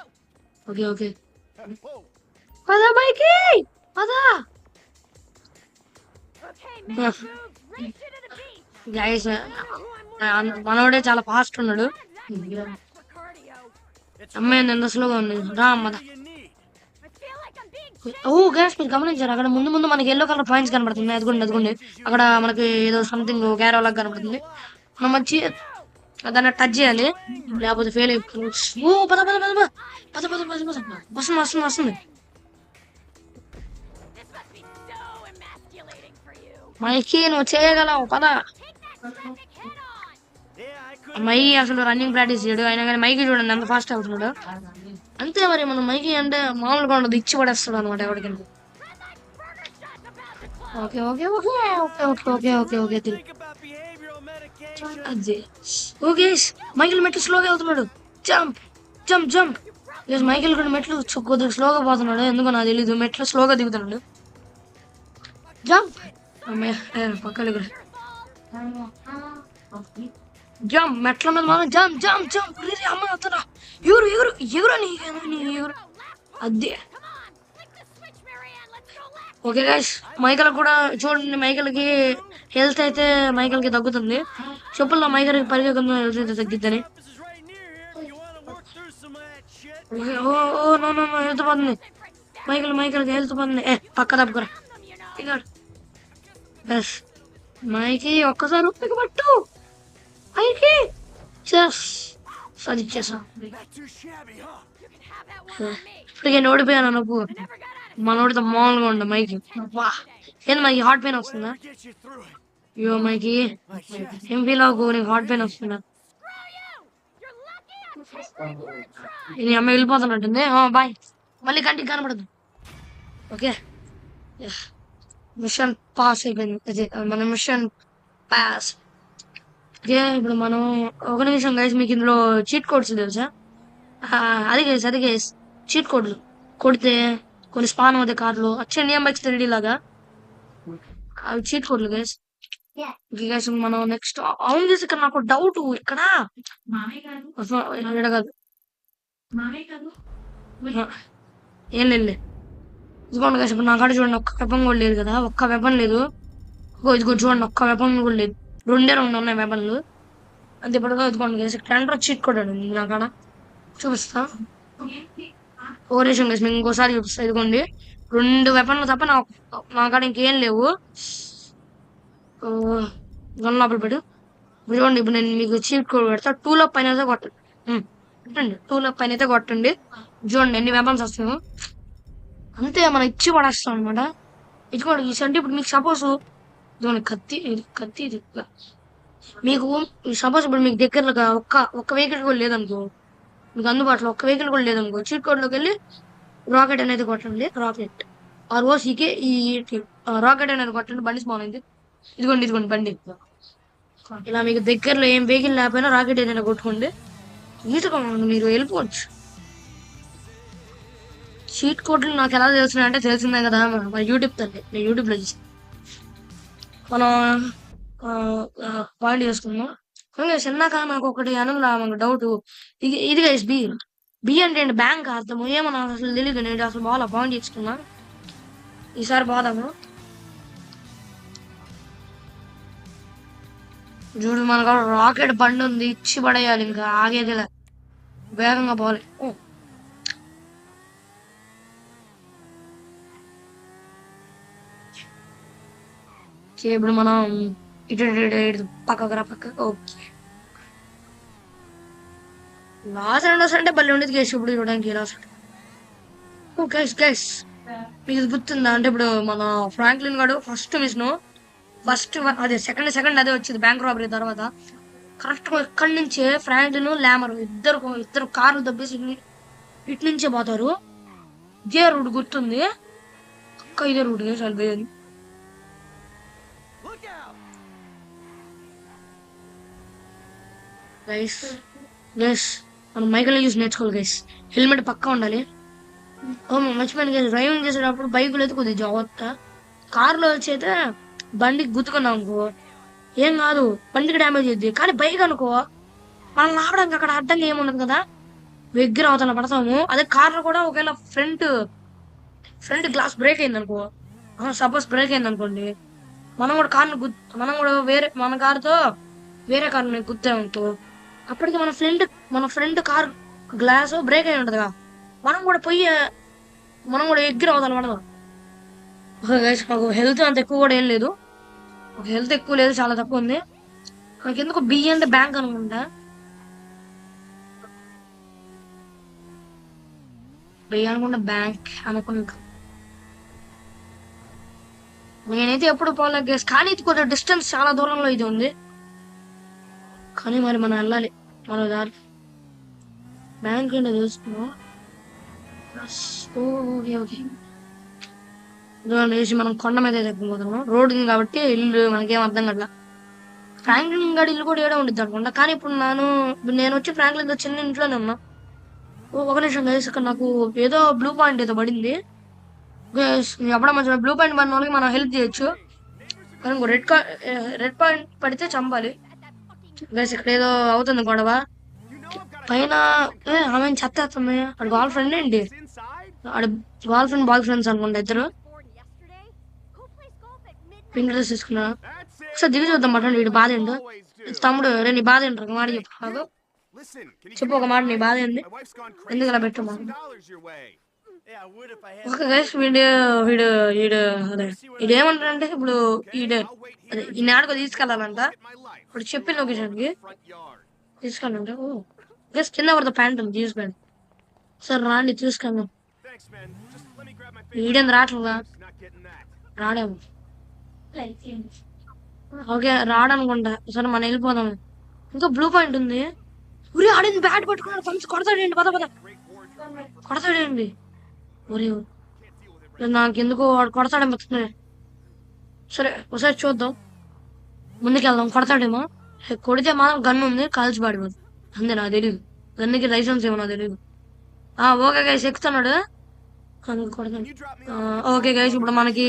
Okay okay, Whoa. పదా మైకి పదా. Okay, man, move. Race you to the beach. Guys మనోడే చాలా ఫాస్ట్ ఉన్నాడు. For cardio. అమ్మాయి ఎంత స్లోగా ఉంది రా అమ్మద. What do you need? I feel like I'm being oh guys, మీరు గమనించారు అక్కడ ముందు మనకి ఎల్లో కలర్ పాయింట్స్ కనబడుతుంది. అదిగోండి అక్కడ మనకి ఏదో సంథింగ్ గ్యారో లాగా కనబడుతుంది. మనం వచ్చి దాన్ని టచ్ చేయాలి, లేకపోతే ఫెయిల్ అయిపోతుంది. ఓ పద పద పద పద పద పద పద వస్తుంది వస్తుంది వస్తుంది. This must be so emasculating for you. మైకి నువ్వు చేయగలవు పద. Take that traffic head on. Yeah, I could. My అసలు రన్నింగ్ ప్రాక్టీస్ చేయడు, అయినా కానీ మైకి చూడండి ఎంత ఫాస్ట్ అవుతున్నాడు. అంతే మరి, మనం మైకి అంటే మామూలుగా ఉండదు, ఇచ్చి పడేస్తాడు అనమాట ఎవరికంటే. Okay okay okay okay okay okay okay okay Think about behavioral medication. అదే ఓకే. మైకిల్ మెట్లు స్లోగా వెళ్తున్నాడు. Jump jump jump. మైకిల్ కూడా మెట్లు కొద్దిగా స్లోగా పోతున్నాడు, ఎందుకో నాకు తెలీదు. మెట్లు స్లోగా దిగుతున్నాడు. జంప్ పక్కలు కూడా జంప్. మెట్ల మీద మనం జంప్ జంప్ జంప్. అమ్మ అవుతున్నా, ఎగురు ఎగురు ఎగురు నీ ఎగురు. అదే ఓకే గైస్, మైకల్ కూడా చూడండి, మైకల్కి హెల్త్ అయితే మైకల్కి తగ్గుతుంది. చెప్పుల్లో మైకల్కి పరిగెత్తున్న హెల్త్ అయితే తగ్గిద్దని. This is right near here. You want to work through some of that shit? Oh no no no, health పోతుంది. మైకల్కి హెల్త్ పోతుంది. పక్క తప్పుకురా. బస్ మైకి ఒక్కసారి ఉప్పికి పట్టు. మైకి అది ఇచ్చేసాం. Not too shabby, huh? You can have that one on me. ఇప్పటికే ఓడిపోయాను నువ్వు. Never got out of మనోడితో మామూలుగా ఉండ మైకి. వా ఏంది మైకి, హార్ట్ పెయిన్ వస్తుందా? Whatever gets you through it. అయ్యో మైకి, Like that. ఏం ఫీల్ అవ్వకు, నీకు హార్ట్ పెయిన్ వస్తుందా? Screw you! You're lucky I'm taking your try. ఇది అమ్మాయి వెళ్ళిపోతున్నట్టుంది. బాయ్, మళ్ళీ కంటికి కనపడదు. ఓకే, మిషన్ పాస్ అయిపోయింది. అదే మన మిషన్ పాస్. ఓకే, ఇప్పుడు మనం ఒక నిమిషం గైస్, మీకు ఇందులో చీట్ కోడ్స్ తెలుసా? అది గైస్ చీట్ కోడ్లు కొడితే కొన్ని స్పాన్ అవుతాయి కార్లు, వచ్చే ఇండియన్ బైక్స్ 3D లాగా. అవి చీట్ కోడ్లు గైస్. ఓకే గైస్, మనం నెక్స్ట్ అవును గైస్, ఇక్కడ నాకు డౌట్ ఇక్కడ కాదు ఏం లేదు. ఇదిగోండి గైస్, ఇప్పుడు నా కాడ చూడండి, ఒక్క వెపన్ కూడా లేదు కదా, ఒక్క వెపన్ లేదు. ఇదిగో చూడండి, ఒక్క వెపన్ కూడా లేదు, రెండు ఉన్నాయి వెపన్లు అంతే. ఇప్పుడు ఇదిగోండి గైస్, ఇక్కడ చీట్ కోడ్ అండి నా కాడ. చూపిస్తా. ఓరేషన్ గైస్ మీకు ఇంకోసారి చూపిస్తా. ఇదిగోండి 2 వెపన్లు తప్ప నా కాడ ఇంకేం లేవు. గన్ లోపల పెట్టు. చూడండి ఇప్పుడు నేను మీకు చీట్ కోడ్ పెడతా. 2 పైన అయితే కొట్టండి. పెట్టండి 2 పైన అయితే కొట్టండి. చూడండి ఎన్ని వెపన్స్ వస్తాయో. అంతే మనం ఇచ్చి పడేస్తాం అనమాట. ఇచ్చుకోండి అంటే ఇప్పుడు మీకు సపోజ్ ఇదిగోండి కత్తి ఇది మీకు సపోజ్ ఇప్పుడు మీకు దగ్గరగా ఒక్క వెహికల్ కూడా లేదనుకో, మీకు అందుబాటులో ఒక్క వెహికల్ కూడా లేదనుకో, చీట్ కోడ్లోకి వెళ్ళి రాకెట్ అనేది కొట్టండి. రాకెట్ ROCK రాకెట్ అనేది కొట్టండి. బండి స్పాన్ అయింది. ఇదిగోండి బండి. ఇలా మీకు దగ్గరలో ఏం వెహికల్ లేకపోయినా రాకెట్ ఏదైనా కొట్టుకోండి. ఈజీగా మీరు వెళ్ళిపోవచ్చు. చీట్ కోడ్లు నాకు ఎలా తెలుస్తున్నాయి అంటే తెలిసిందే కదా మన యూట్యూబ్ తల్లి. నేను యూట్యూబ్లో చూసి మనం పాయింట్ చేసుకున్నాం. చిన్నాక నాకు ఒకటి అనుకున్నా మనకు డౌట్. ఇది గైస్ బి అంటే బ్యాంక్ అర్థము ఏమో నాకు అసలు తెలియదు. నేను అసలు బాగా పాయింట్ చేసుకున్నా. ఈసారి పోదాము. చూడు మనకు రాకెట్ బండి ఉంది. ఇచ్చి పడేయాలి. ఇంకా ఆగేదిలే. వేగంగా పోవాలి. ఇప్పుడు మనం ఇటు పక్కకు ఓకే. లాస్ అండ్ అంటే బల్లి ఉండేది కేసు. ఇప్పుడు చూడడానికి లాస్ గైస్ మీకు గుర్తుందా అంటే ఇప్పుడు మన ఫ్రాంక్లిన్ గాడు ఫస్ట్ అదే సెకండ్ అదే వచ్చింది బ్యాంక్ రాబరీ తర్వాత. కరెక్ట్ గా ఇక్కడి నుంచే ఫ్రాంక్లిన్ లామర్ ఇద్దరు కార్లు దబ్బేసి ఇటు నుంచే పోతారు. ఇదే రూట్ గుర్తుంది. ఇదే రూట్ సరిపోయేది. గైస్ మనం మైకల్ చూసి నేర్చుకోవాలి గైస్. హెల్మెట్ పక్కా ఉండాలి. మర్చిపోయాను గైస్, డ్రైవింగ్ చేసేటప్పుడు బైకులు అయితే కొద్దిగా జాగ్రత్త. కార్లో వచ్చి అయితే బండికి గుద్దుకున్నాం అనుకో ఏం కాదు, బండికి డ్యామేజ్ అయింది. కానీ బైక్ అనుకో మనం ఆపడానికి అక్కడ అడ్డంగా ఏముండదు కదా, దగ్గర అవతల పడతాము. అదే కార్లో కూడా ఒకవేళ ఫ్రంట్ గ్లాస్ బ్రేక్ అయింది అనుకో, సపోజ్ బ్రేక్ అయింది అనుకోండి, మనం కూడా మన కారుతో వేరే కార్ని గుద్దామనుకో, అప్పటికి మన ఫ్రంట్ కార్ గ్లాస్ బ్రేక్ అయి ఉంటదిగా, మనం కూడా ఎగ్గిరి అవుతాం పడదాం. నాకు హెల్త్ అంత ఎక్కువ కూడా ఏం లేదు. హెల్త్ ఎక్కువ లేదు, చాలా తక్కువ ఉంది. నాకు ఎందుకు బి అంటే బ్యాంక్ అనుకుంటా. బి అనుకుంటా బ్యాంక్ అనుకుంటా. నేనైతే ఎప్పుడు పోలే గేస్, కానీ ఇది కొంచెం డిస్టెన్స్ చాలా దూరంలో ఇది ఉంది. కానీ మరి మనం వెళ్ళాలి మన దారి. బ్యాంక్ ఏంటో తెలుసుకున్నాం. వేసి మనం కొండ మీద ఎక్కిపోతున్నాం. రోడ్ ఉంది కాబట్టి ఇల్లు మనకేం అర్థం కట్లా. ఫ్రాంక్లిన్ గారి ఇల్లు కూడా ఏడా ఉండిద్ది అనుకుంటా. కానీ ఇప్పుడు నేను వచ్చి ఫ్రాంక్లిన్ చిన్న ఇంట్లోనే ఉన్నా. ఒక నిమిషం గైస్, ఇక్కడ నాకు ఏదో బ్లూ పాయింట్ ఏదో పడింది. ఎప్పుడో మంచిగా బ్లూ పాయింట్ పడిన వాళ్ళకి మనం హెల్ప్ చేయొచ్చు. కానీ రెడ్ పాయింట్ పడితే చంపాలి గైస్. ఇక్కడ ఏదో అవుతుంది గొడవ పైన. ఆమె చెత్తేస్తుంది. వాడు గర్ల్ ఫ్రెండ్ ఏంటి, వాడు గర్ల్ ఫ్రెండ్ బాయ్ ఫ్రెండ్స్ అనుకుంటా ఇద్దరు. పింక్ డ్రెస్ తీసుకున్నా. ఒకసారి దిగి చూద్దాం మాట. వీడు బాధ ఏంటో. తమ్ముడు నీ బాధ ఏంటో ఒక మాట చెప్పు ఒక మాట. నీ బాధ ఏంది, ఎందుకు ఇలా పెట్టు మాట. ఓకే గైస్, వీడు ఏమంటాడంటే ఇప్పుడు ఈ నాడుకో తీసుకెళ్ళాలంట. ఇప్పుడు చెప్పిన లొకేషన్కి తీసుకెళ్ళంట. గైస్ కింద పడతా ప్యాంట్ ఉంది, తీసుకోండి. సరే రాండి తీసుకెళ్దాం. వీడేం రావట్లేదా, రాడేమో. ఓకే రాడనుకుంటా. సరే మనం వెళ్ళిపోదాం. ఇంకా బ్లూ పాయింట్ ఉంది. ఉరి ఆడింది బ్యాట్ పట్టుకున్నాడు. పంచి కొడతాడండి, పద కొడతాడండి. ఒరే నాకెందుకు వాడు కొడతాడేమో. సరే ఒకసారి చూద్దాం, ముందుకెళ్దాం. కొడతాడేమో. కొడితే మాత్రం గన్ను ఉంది, కాల్చి పాడిపోదు. అంతే నాకు తెలియదు. గన్నుకి లైసెన్స్ ఏమో నాకు తెలియదు. ఓకే గైస్ ఎక్కుతున్నాడు. కొడతాడు. ఓకే గైస్, ఇప్పుడు మనకి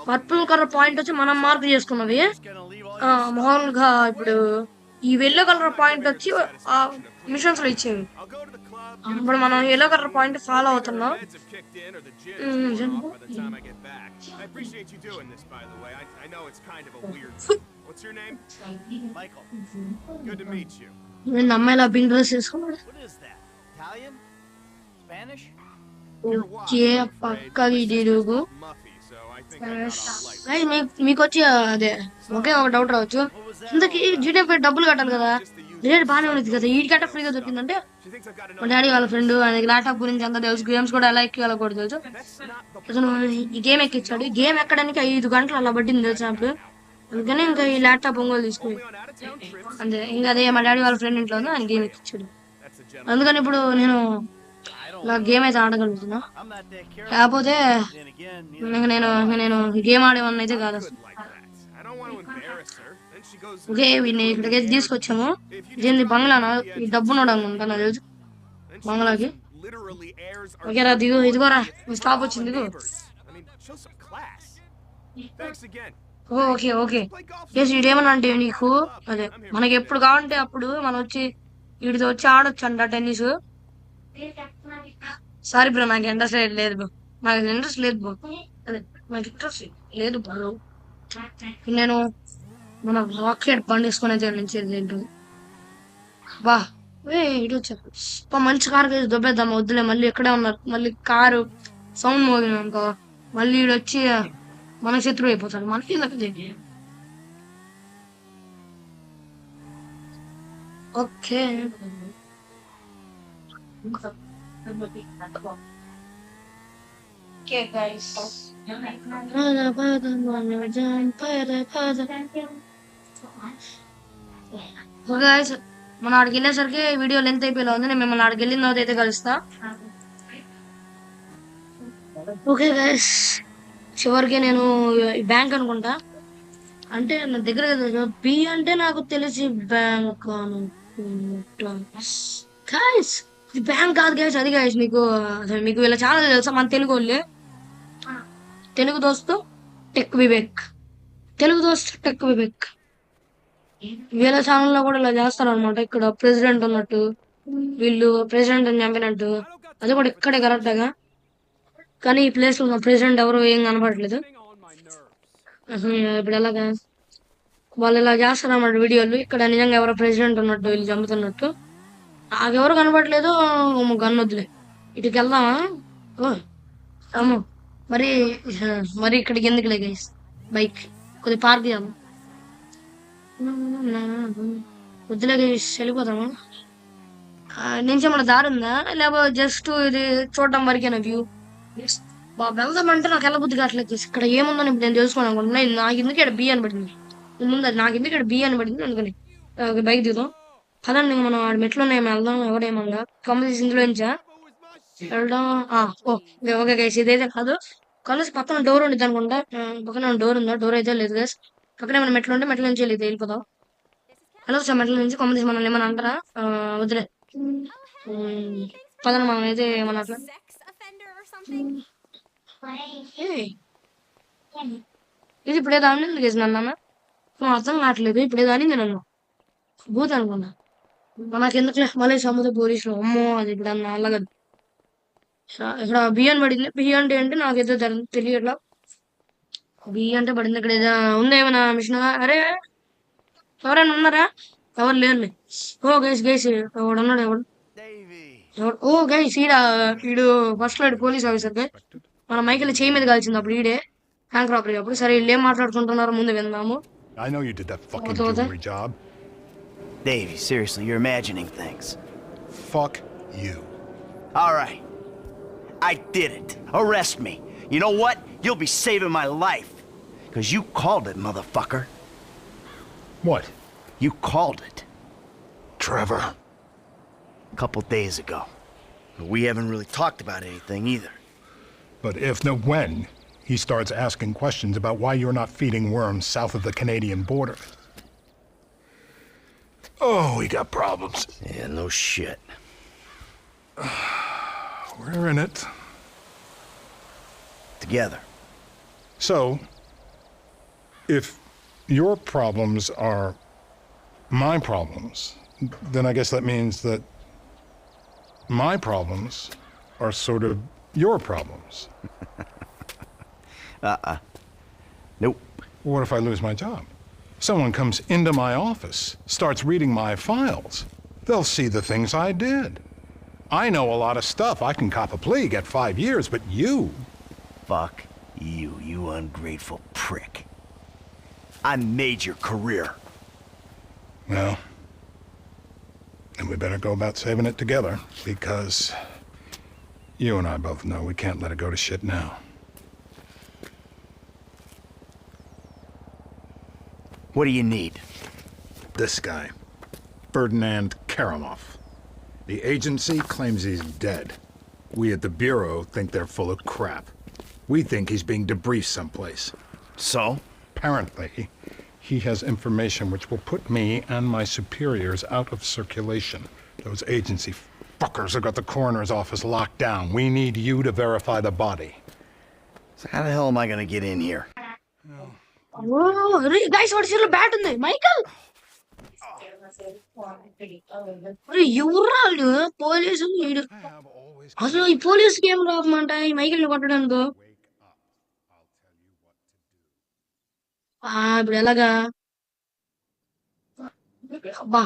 పర్పుల్ కలర్ పాయింట్ వచ్చి మనం మార్క్ చేసుకున్నవి. మామూలుగా ఇప్పుడు ఈ ఎల్లో కలర్ పాయింట్ వచ్చి మిషన్స్ లో ఇచ్చేవి. ఇప్పుడు మనం ఎల్లో కలర్ పాయింట్ ఫాలో అవుతున్నాం. నేను అమ్మాయిలా పింక్ డ్రెస్ వేసుకున్నాడు. What is that? Italian? Spanish? Okay పక్కకి తిరుగు. Muffy, so I think I got off light. Guys, మీకు వచ్చి అదే ఒకే ఒక డౌట్ రావచ్చు. ఇంతకీ జీటీఏ డబ్బులు కట్టాలి కదా, రేట్ బాగానే ఉండేది కదా, ఈ గట్ట ఫ్రీగా దొరికిందంటే She thinks I've got మా enough. డాడీ వాళ్ళ ఫ్రెండ్ ఆయనకి ల్యాప్టాప్ గురించి అంతా తెలుసు, గేమ్స్ కూడా ఎలా ఎక్కియాలో కూడా తెలుసు. That's not the అతను ఈ గేమ్ ఎక్కించాడు. ఈ గేమ్ ఎక్కడానికి 5 గంటలు అలా పట్టింది తెలిసినప్పుడు. అందుకని ఇంకా ఈ ల్యాప్టాప్ ఒంగోలు తీసుకుని only on out-of-town trips. అంతే. ఇంకా అదే మా డాడీ వాళ్ళ ఫ్రెండ్ ఇంట్లో ఉంది, ఆయన గేమ్ ఎక్కించాడు. That's a gem. అందుకని ఇప్పుడు నేను I don't ఇలా గేమ్ అయితే ఆడగలుగుతున్నా. I'm not that careful. కాకపోతే Then again, నేను గేమ్ ఆడేవాడిని అయితే కాదు అసలు. Good like that. I don't want to embarrass her. Then she goes. Okay వీడిని ఇక్కడికి తీసుకొచ్చాము. ఇదేంది బంగ్లానా? ఈ డబ్బు అనుకుంటా నాకు తెలుసు Then she బంగ్లాకి. literally airs our okay రా దిగు, ఇదిగోరా స్టాప్ వచ్చింది దిగు. neighbors. I mean, show some class. Thanks again. Okay okay Play golf. చేసి వీడేమన్నా అంటే నీకు అదే మనకి ఎప్పుడు కావాలంటే అప్పుడు మనం వచ్చి వీడితో వచ్చి ఆడొచ్చు అంట టెన్నిస్. సారీ బ్రో, నాకు ఇంట్రెస్ట్ లేదు బ్రో, నాకు ఇంట్రెస్ట్ లేదు బ్రో, అదే నాకు ఇంట్రెస్ట్ లేదు బ్రో. నేను మన రాకెట్ పండించుకునే నుంచి బా ఇటు వచ్చారు. మంచి కారు కేసి దొబ్బేద్దాం, వద్దులే మళ్ళీ ఇక్కడే ఉన్నారు, మళ్ళీ కారు సౌండ్ మోగింది అనుకో మళ్ళీ వీడు వచ్చి మన శత్రువు అయిపోతాడు. మనకి ఓకే మనం ఆడికి వెళ్ళేసరికి వీడియో లెంత్ అయిపోయేలా ఉంది. నేను మిమ్మల్ని ఆడికి వెళ్ళిన తర్వాత అయితే కలుస్తా. ఓకే గైస్, చివరికి నేను బ్యాంక్ అనుకుంటా, అంటే నా దగ్గర బి అంటే నాకు తెలిసి బ్యాంక్ అనుకుంటా. గైస్ ఇది బ్యాంక్ కాదు గైస్, అది గైస్ మీకు అసలు మీకు ఇలా చాలా తెలుసా, మన తెలుగు వాళ్ళే, తెలుగు దోస్తు టెక్ వివేక్, తెలుగు దోస్తు టెక్ వివేక్ వీళ్ళ ఛానల్లో కూడా ఇలా చేస్తారు అనమాట. ఇక్కడ ప్రెసిడెంట్ ఉన్నట్టు, వీళ్ళు ప్రెసిడెంట్ అని చంపినట్టు, అది కూడా ఇక్కడే కరెక్ట్గా. కానీ ఈ ప్లేస్ లో ప్రెసిడెంట్ ఎవరు ఏం కనపడట్లేదు. అసలు ఇప్పుడు ఎలాగా వాళ్ళు ఇలా చేస్తారు అన్నమాట వీడియోలు. ఇక్కడ నిజంగా ఎవరో ప్రెసిడెంట్ ఉన్నట్టు వీళ్ళు చంపుతున్నట్టు. నాకెవరు కనపడలేదు. గన్ను వద్దులే, ఇటుకి వెళ్దామా? ఓ అమ్మో, మరి మరి ఇక్కడికి ఎందుకులే గైస్, బైక్ కొద్దిగా పార్క్ చేద్దాం. వద్దులే గైస్, వెళ్ళిపోతామా? నుంచి ఏమన్నా దారి ఉందా, లేకపోతే జస్ట్ ఇది చూడటం వరకేనా వ్యూ? వెళ్దామంటే నాకు ఎలా బుద్ధి కావట్లేదు. ఇక్కడ ఏముందని ఇప్పుడు నేను తెలుసుకోవాలి అనుకుంటున్నా. నాకు ఎందుకు ఇక్కడ బి అని పడింది ముందు, అది నాకు ఎందుకు ఇక్కడ బి అని పడింది అనుకుని బైక్ దిగుదాం పదండి. మనం ఆడ మెట్లు ఉన్నాయి, వెళ్దాం. ఎవడేమన్నా కాంపిటీషన్ ఇందులోంచా వెళ్దాం. ఓకే గైస్, ఇదైతే కాదు, కాలేజ్ పక్కన డోర్ ఉండేది అనుకుంటా. పక్కన డోర్ ఉందా? డోర్ అయితే లేదు గైస్. పక్కన ఏమైనా మెట్లు ఉంటే మెట్ల నుంచి వెళ్ళిపోదాం. హలో సార్, మెట్ల నుంచి కాంపిటీషన్ మనల్ని ఏమన్నా అంటారా? వద్దులే పదండి, మనం అయితే ఏమన్నా అట్లా. Sex offender or something? ఇది ఇప్పుడేదో అనింది గేసి నన్న, అర్థం కావట్లేదు. ఇప్పుడేదో అనింది నన్ను, భూత్ అనుకున్నా. నాకు ఎందుకులే మళ్ళీ సముద్ర పోలీసులు, అమ్మో అది ఇప్పుడు అన్న అలాగదు. ఇక్కడ బియ్యం పడింది. బియ్యం అంటే ఏంటి నాకేదో తెలియట్లా. బియ్యం అంటే పడింది. ఇక్కడ ఏదో ఉందా ఏమైనా మిషన్? అరే ఎవరైనా ఉన్నారా? ఎవరు లేరులే. ఓ గైస్ గైస్ ఎవడు ఉన్నాడు? ఎవడు? ఓ గైస్ వీడు ఫస్ట్ లో పోలీస్ ఆఫీసర్ గైస్. మన మైకిల్ చేయి మీద కాల్చింది అప్పుడు ఈడే బ్యాంక్ రాబరీ అప్పుడు. సరే వీళ్ళు ఏం మాట్లాడుకుంటున్నారో ముందు విందాము. I know you did that fucking jewelry job. Davey, seriously, you're imagining things. Fuck you. All right. I did it. Arrest me. You know what? You'll be saving my life. Because you called it, motherfucker. What? You called it. Trevor. A couple days ago. But we haven't really talked about anything either. But if no when he starts asking questions about why you're not feeding worms south of the Canadian border. Oh, we got problems. Yeah, no shit. We're in it. Together. So, if your problems are my problems, then I guess that means that my problems are sort of your problems. Nope. What if I lose my job? Someone comes into my office, starts reading my files. They'll see the things I did. I know a lot of stuff. I can cop a plea, get 5 years, but you... Fuck you ungrateful prick. I made your career. Well, then we better go about saving it together, because you and I both know we can't let it go to shit now. What do you need? This guy, Ferdinand Kerimov. The agency claims he's dead. We at the Bureau think they're full of crap. We think he's being debriefed someplace. So? Apparently, he has information which will put me and my superiors out of circulation. Those agency fuckers have got the coroner's office locked down. We need you to verify the body. So how the hell am I gonna get in here? Guys వాడి చేతిలో bat ఉంది Michael. ఎవరు వాళ్ళు police వీడు అసలు ఈ పోలీసుకి ఏం రావమంట ఈ మైకిల్ కొట్టడానికి. ఇప్పుడు ఎలాగా అబ్బా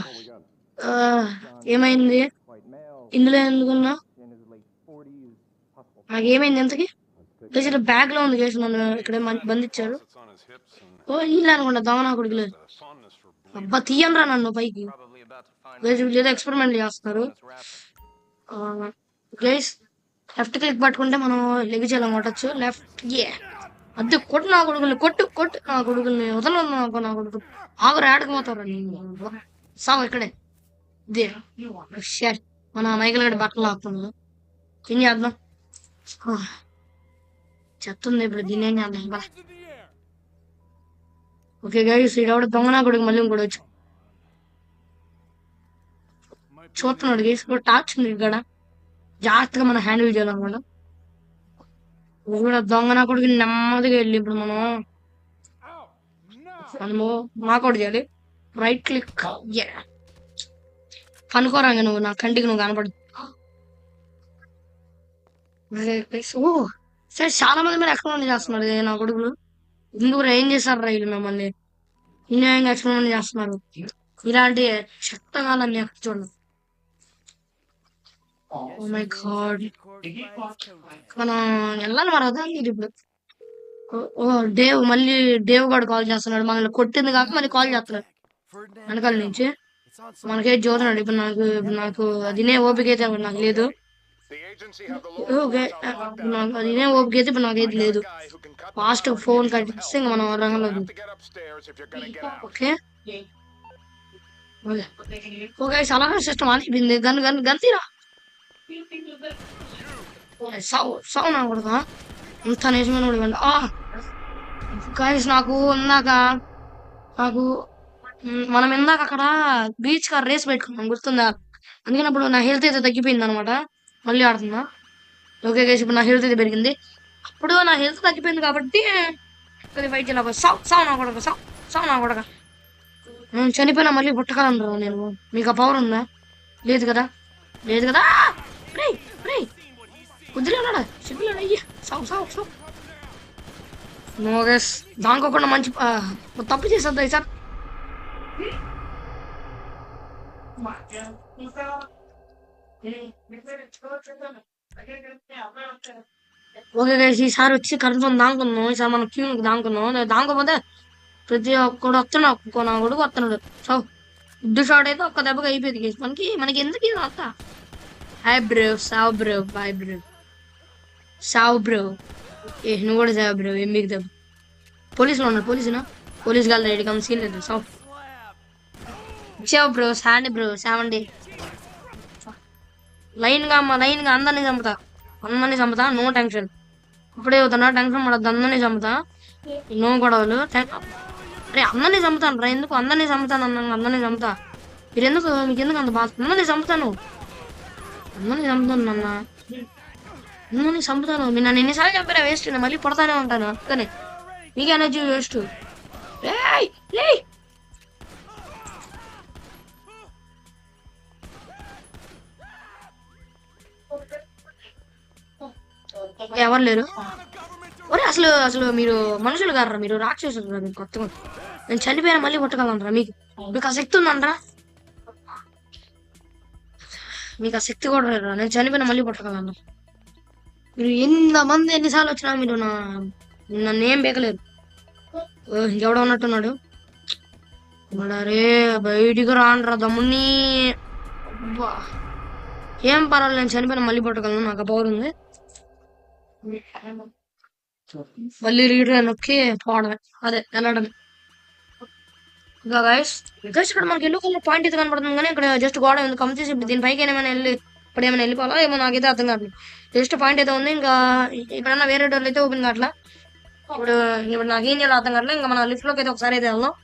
ఏమైంది ఇందులో ఎందుకున్నా నాకేమైంది ఎంతకి బ్యాగ్ లో ఉంది కేసు నన్ను ఇక్కడ బంధించారు. ఓ ఇలా అనుకుంటా దమనా కొడుకులే. అబ్బా తీయండ్రా నన్ను పైకి. ఏదో ఎక్స్పెరిమెంట్ చేస్తున్నారు గైస్. లెఫ్ట్ క్లిక్ పట్టుకుంటే మనం లెగిచేలా కొట్టచ్చు. లెఫ్ట్ అద్దె కొట్టు నా కొడుకుల్ని, కొట్టు కొట్టు నా కొడుకుల్ని, వదలదు నాకు నా కొడుకు. ఆగురు ఆడకపోతారు సాగు ఇక్కడే. ఇదే మన మైకిల్ గడి బట్టలు ఆపుతున్నాను. ఏం చేద్దాం, చెప్తుంది ఇప్పుడు దీన్ని ఏం చేద్దాం. బా ఓకే గైస్, ఈడవిడ దొంగ నా కొడుకు మళ్ళీ ఇంకోటి వచ్చి చూస్తున్నాడు గైస్. టార్చ్ ఉంది ఇక్కడ, జాగ్రత్తగా మనం హ్యాండిల్ చేయాలన్నమాట. కూడా దొంగ నా కొడుకు నెమ్మదిగా వెళ్ళి ఇప్పుడు మనము మాకౌట్ చేయాలి. రైట్ క్లిక్ కనుకోరాంగ నువ్వు నా కంటికి నువ్వు కనపడు. ఓ సరే, చాలా మంది మీరు ఎక్స్పెరిమెంట్ చేస్తున్నారు నా కొడుకులు. ఎందుకు ఏం చేస్తారు రైలు మిమ్మల్ని ఇన్యాయంగా ఎక్స్పెరిమెంట్ చేస్తున్నారు. ఇలాంటి చెత్తగాలన్నీ ఎక్కడ చూడండి. ఓ మై గాడ్, మనం వెళ్ళాలి మరి అదా మీరు ఇప్పుడు. ఓ డేవ్, మళ్ళీ డేవ్ గారు కాల్ చేస్తున్నాడు. మనల్ని కొట్టింది కాక మళ్ళీ కాల్ చేస్తున్నాడు వెనకాల నుంచి. మనకే చూస్తున్నాడు ఇప్పుడు. నాకు అదినే ఓపిక అయితే నాకు లేదు. ఓకే, అదినే ఓపిక అయితే ఇప్పుడు నాకైతే లేదు. ఫాస్ట్ ఫోన్ కట్టిస్తే ఇంకా మనం రంగంలో. ఓకే ఓకే, చాలా సిస్టమ్ అనిపింది. గంతీరా సావు నా కొడుక ఇంత నిజమైన ఇవ్వండి. గైస్ నాకు మనం ఇందాక అక్కడ బీచ్ కార్ రేస్ పెట్టుకున్నాం గుర్తుందా? అందుకని అప్పుడు నా హెల్త్ అయితే తగ్గిపోయింది అనమాట. మళ్ళీ ఆడుతున్నా. ఓకే గైస్, ఇప్పుడు నా హెల్త్ అయితే పెరిగింది. అప్పుడు నా హెల్త్ తగ్గిపోయింది కాబట్టి ఫైట్ చేయాలి. సావు నా కొడుక, సావు నా కొడుక. నేను చనిపోయినా మళ్ళీ పుట్టగలను నేను. మీకు ఆ పవర్ ఉందా? లేదు కదా, లేదు కదా. కుదిరి ఉన్నాడా చెప్పలేడు. అయ్యా సావు. నో గైస్, దానికోకుండా మంచి తప్పు చేసేద్దా సార్. ఓకే గైస్, ఈసారి వచ్చి కన్ఫర్మ్ దానుకుందాం. ఈసారి మనం క్యూ దానుకుందాం. దానుకోపోతే ప్రతి ఒక్కడు వస్తున్నాడు, ఒక్కో నా కొడుకు వస్తున్నాడు. సో ఇడ్డు షాట్ అయితే ఒక్క దెబ్బకి అయిపోయింది గైస్. మనకి ఎందుకు ఇది అంతా. హాయ్ బ్రో, సావ్ బ్రో, బాయ్ బ్రో, సావ్ బ్రో. నువ్వు కూడా సావ్ బ్రో. ఏం మీకు దెబ్బ పోలీసులో ఉన్నారు. పోలీసు కాదు రెడీ కమ్ సీన్ లేదు. సావ్ ఇచ్చావు బ్రో. సాండి బ్రో, సావండి. లైన్గా అందరినీ చంపుతా. No tension. ఇప్పుడే అవుతున్నా, టెన్షన్ పడద్దు. అందరినీ చంపుతా, నో గొడవలు. అరే అందరినీ చంపుతాను రా. ఎందుకు అందరినీ చంపుతాను అన్నాను, అందరినీ చంపుతా. మీకు ఎందుకు అంత బాధ? అందరినీ చంపుతాను నాన్న, అందరినీ చంపుతాను. మీరు నన్ను ఎన్నిసార్లు చంపారా వేస్ట్. నేను మళ్ళీ పడతానే ఉంటాను. అందుకని మీకు ఎనర్జీ వేస్ట్. ఎవరు లేరు. ఒరే అసలు మీరు మనుషులు కారా, మీరు రాక్షసులు రా. మీకు కొత్తగా నేను చనిపోయినా మళ్ళీ పుట్టగలనరా. మీకు ఆ శక్తి ఉందనరా. మీకు ఆ శక్తి కూడా లేదు. నేను చనిపోయిన మళ్ళీ పుట్టగలను. మీరు ఎంతమంది ఎన్నిసార్లు వచ్చినా మీరు నన్ను ఏం బేకలేరు. ఇంకెవడో ఉన్నట్టున్నాడు. రే బయటికి రానరా దమ్ముని. అబ్బా. ఏం పర్వాలేదు, నేను చనిపోయిన మళ్ళీ పుట్టగలను, నాకు ఆ పవర్ ఉంది. మళ్ళీ రీడర్ నొక్కి పోవడమే, అదే వెళ్ళడమే. ఇంకా గైస్ ఇక్కడ మనకి ఎల్లో కలర్ పాయింట్ అయితే కనపడుతుంది, కానీ ఇక్కడ జస్ట్ గోడ ఉంది. కమ్ చేసి ఇప్పుడు దీనిపైకి ఏమైనా ఇప్పుడు ఏమైనా వెళ్ళిపోవాలా ఏమో నాకైతే అర్థం కావట్లేదు. జస్ట్ పాయింట్ అయితే ఉంది. ఇంకా ఇక్కడన్నా వేరే డోర్లు అయితే ఓపెన్ కావట్లా. ఇప్పుడు నాకేం చేయాలో అర్థం కావట్లేదు. ఇంకా మన లిఫ్ట్ లోకి అయితే ఒకసారి అయితే వెళ్దాం.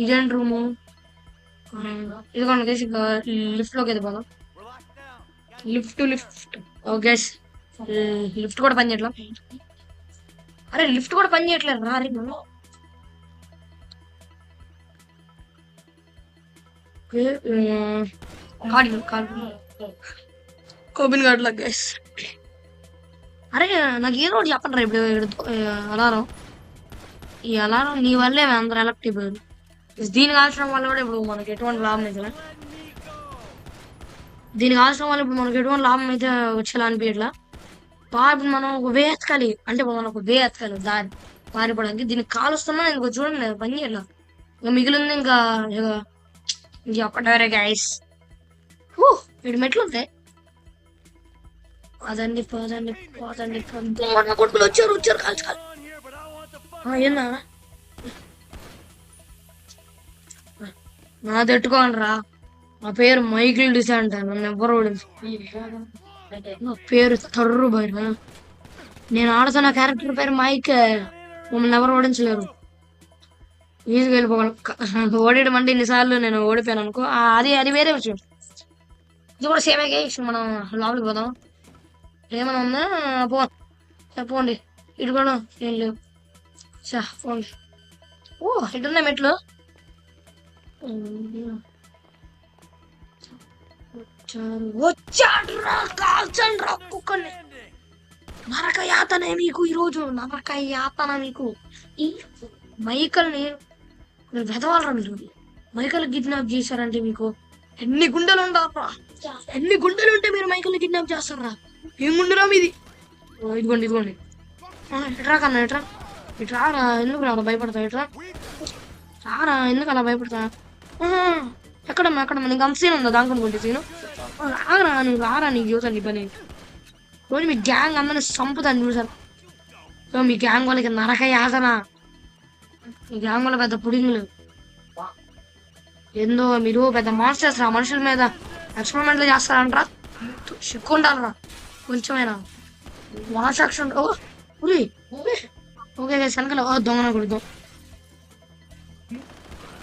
ఇదేంటి రూము? ఇదిగోండి గైస్, ఇంకా లిఫ్ట్ లోకి అయితే పోదాం. Lift okay. లిఫ్ట్ కూడా పని చేయట్లా. అరే లిఫ్ట్ కూడా పని చేయట్లేదు రా. అరే కోబిన్ గార్డ్లా గైస్. అరే నాకు ఏదో ఒకటి చెప్పండి రా. ఇప్పుడు అలారం, ఈ అలారం నీ వల్లే అందరూ ఎలక్ట్ అయిపోయారు. దీనికి అవసరం వల్ల కూడా ఇప్పుడు మనకి ఎటువంటి లాభం అయితే వచ్చేలా అనిపించట్లా. ఇప్పుడు మనం ఒక వే ఎత్తుకాలి, అంటే మనం ఒక వే ఎత్తుకాలి దారి పారిపోవడానికి. దీనికి కాలుస్తున్నా ఇంకో చూడండి పని చేయట్లా. ఇంకా మిగిలింది ఇంకా ఒక్కటే గైస్. వీడు మెట్లు ఉంటాయి. పదండి కొడుకులు వచ్చారు కాల్చి ఏందా నా తట్టుకోండి రా. నా పేరు మైకిల్ డిసెంట్, నన్ను ఎవ్వరు నా పేరు తర్రు బయట. నేను ఆడుతున్న క్యారెక్టర్ పేరు మైక్, మమ్మల్ని ఎవరు ఓడించలేరు. ఈజీగా వెళ్ళిపోగలను. ఓడేయడం అంటే ఇన్నిసార్లు నేను ఓడిపోయాను అనుకో, అది వేరే విషయం. ఇది కూడా సేమే గైస్. మనం లోపలికి పోదాం. ఏమైనా ఉందా? పోండి. ఇటు కూడా ఏం లేవు. పోండి. ఇటున్నాయి మెట్లు. వచ్చాడ్రా, కాల్చండ్రా కుక్కని. నరక యాతనే మీకు ఈరోజు, నరక యాతన మీకు. ఈ మైకల్ని వెదవాలరా మీరు. మైకల్ కిడ్నాప్ చేశారంటే మీకు ఎన్ని గుండెలు ఉంటారా? ఎన్ని గుండెలు ఉంటే మీరు మైకల్ కిడ్నాప్ చేస్తారా? ఏం గుండెరా మీది? ఇదిగోండి ఇట్రా కన్నా, ఇట్రా రా. ఎందుకు రా భయపడతా? ఇట్రా రారా, ఎందుకు అలా భయపడతా? ఎక్కడమ్మా నీకు అంత సీన్ ఉందా? దానికొనుకుంటే సీను రారా, నీకు చూసాను నీ పని. రోజు మీ గ్యాంగ్ అందరిని చంపుతాను చూసాను. మీ గ్యాంగ్ వాళ్ళకి నరక యాతన. మీ గ్యాంగ్ వాళ్ళ పెద్ద పుడింగులు. ఏందో మీరు పెద్ద మాన్స్టర్స్ రా. మనుషుల మీద ఎక్స్పెరిమెంట్లు చేస్తారంటరా. చెక్కుంటారా కొంచెమైనా వాసాక్షం. ఓకే శనకలు దొంగన కొడుతాం.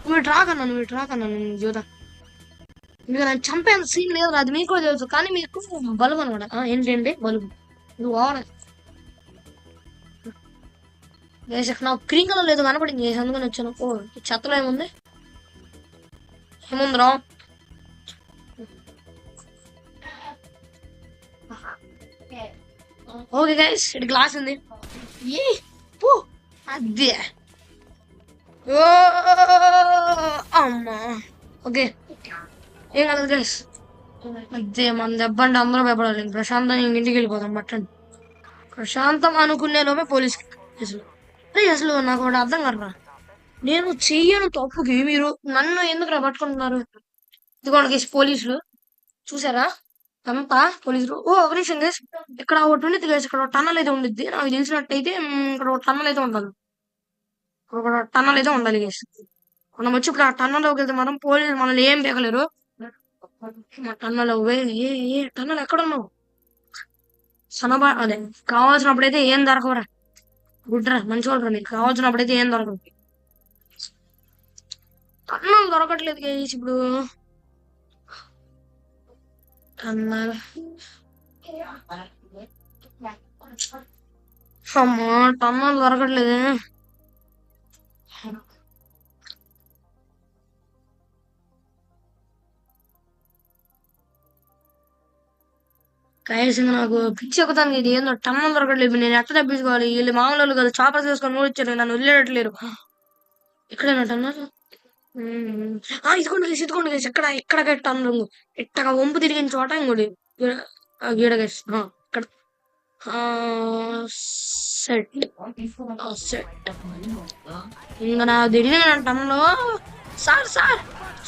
నువ్వు ట్రాకన్నా నేను చూద్దాం. మీకు నన్ను చంపేంత సీన్ లేదు, అది మీకు తెలుసు. కానీ మీకు బలుబు అనమాట. ఏంటండి బలుబు? నువ్వు ఓవర్ నాకు క్రీమ్ కలర్ లేదు కనపడింది, అందుకని వచ్చాను. చెత్తలో ఏముంది? ఏముందిరా? ఓకే గైస్, ఇటు గ్లాస్ ఉంది. అదే అమ్మా. ఓకే ఏం కాదు గైస్. అదే మన దెబ్బండి అందరూ భయపడాలి. ప్రశాంతం ఇంటికి వెళ్ళిపోతాం. పట్టండి. ప్రశాంతం అనుకునే లోపే పోలీస్ కేసులు. అసలు నాకు ఒకటి అర్థం కదరా. నేను చెయ్యను తప్పుకి మీరు నన్ను ఎందుకు పట్టుకుంటున్నారు? ఇదిగోండి గైస్ పోలీసులు చూసారా? అంతా పోలీసులు. ఒక నిమిషం గైస్, ఇక్కడ ఒకటి ఉండిద్ది గైస్. ఇక్కడ టన్నల్ అయితే ఉండిద్ది. నాకు తెలిసినట్టయితే ఇక్కడ ఒక టన్నల్ అయితే ఉండాలి. గైస్. మనం వచ్చి ఇప్పుడు ఆ టన్నల్లోకి వెళ్తే మనం పోలీసులు మనల్ని ఏం బేకలేరు. టన్నల్ టన్నల్ ఎక్కడ ఉన్నావు? అదే కావాల్సినప్పుడైతే ఏం దొరకవరా. గుడ్రా మంచి వాళ్ళరా. నీకు కావాల్సినప్పుడైతే ఏం దొరకవు. టన్నల్ దొరకట్లేదు గైస్ ఇప్పుడు. టన్నల్ అమ్మా, టన్నల్ దొరకట్లేదు. కనీసం నాకు పిచ్చి ఎక్కుతాను. ఇది ఏందో టన్నల్ దొరకట్లేదు. నేను ఎట్లా తప్పించుకోవాలి? వీళ్ళు మామూలు కదా, చాపర్స్ వేసుకొని మూడిచ్చారు, నన్ను వదిలేయట్లేరు. ఎక్కడైనా టన్నల్ ఇదిగోండి గైస్ ఇక్కడ ఇక్కడ టన్ను ఇట్టగా వంపు తిరిగిన చోట ఇంకోటి గీడ గైస్ ఇక్కడ సెట్ సెట్ ఇంకా నాకు తెలియదు టన్నులో sir sir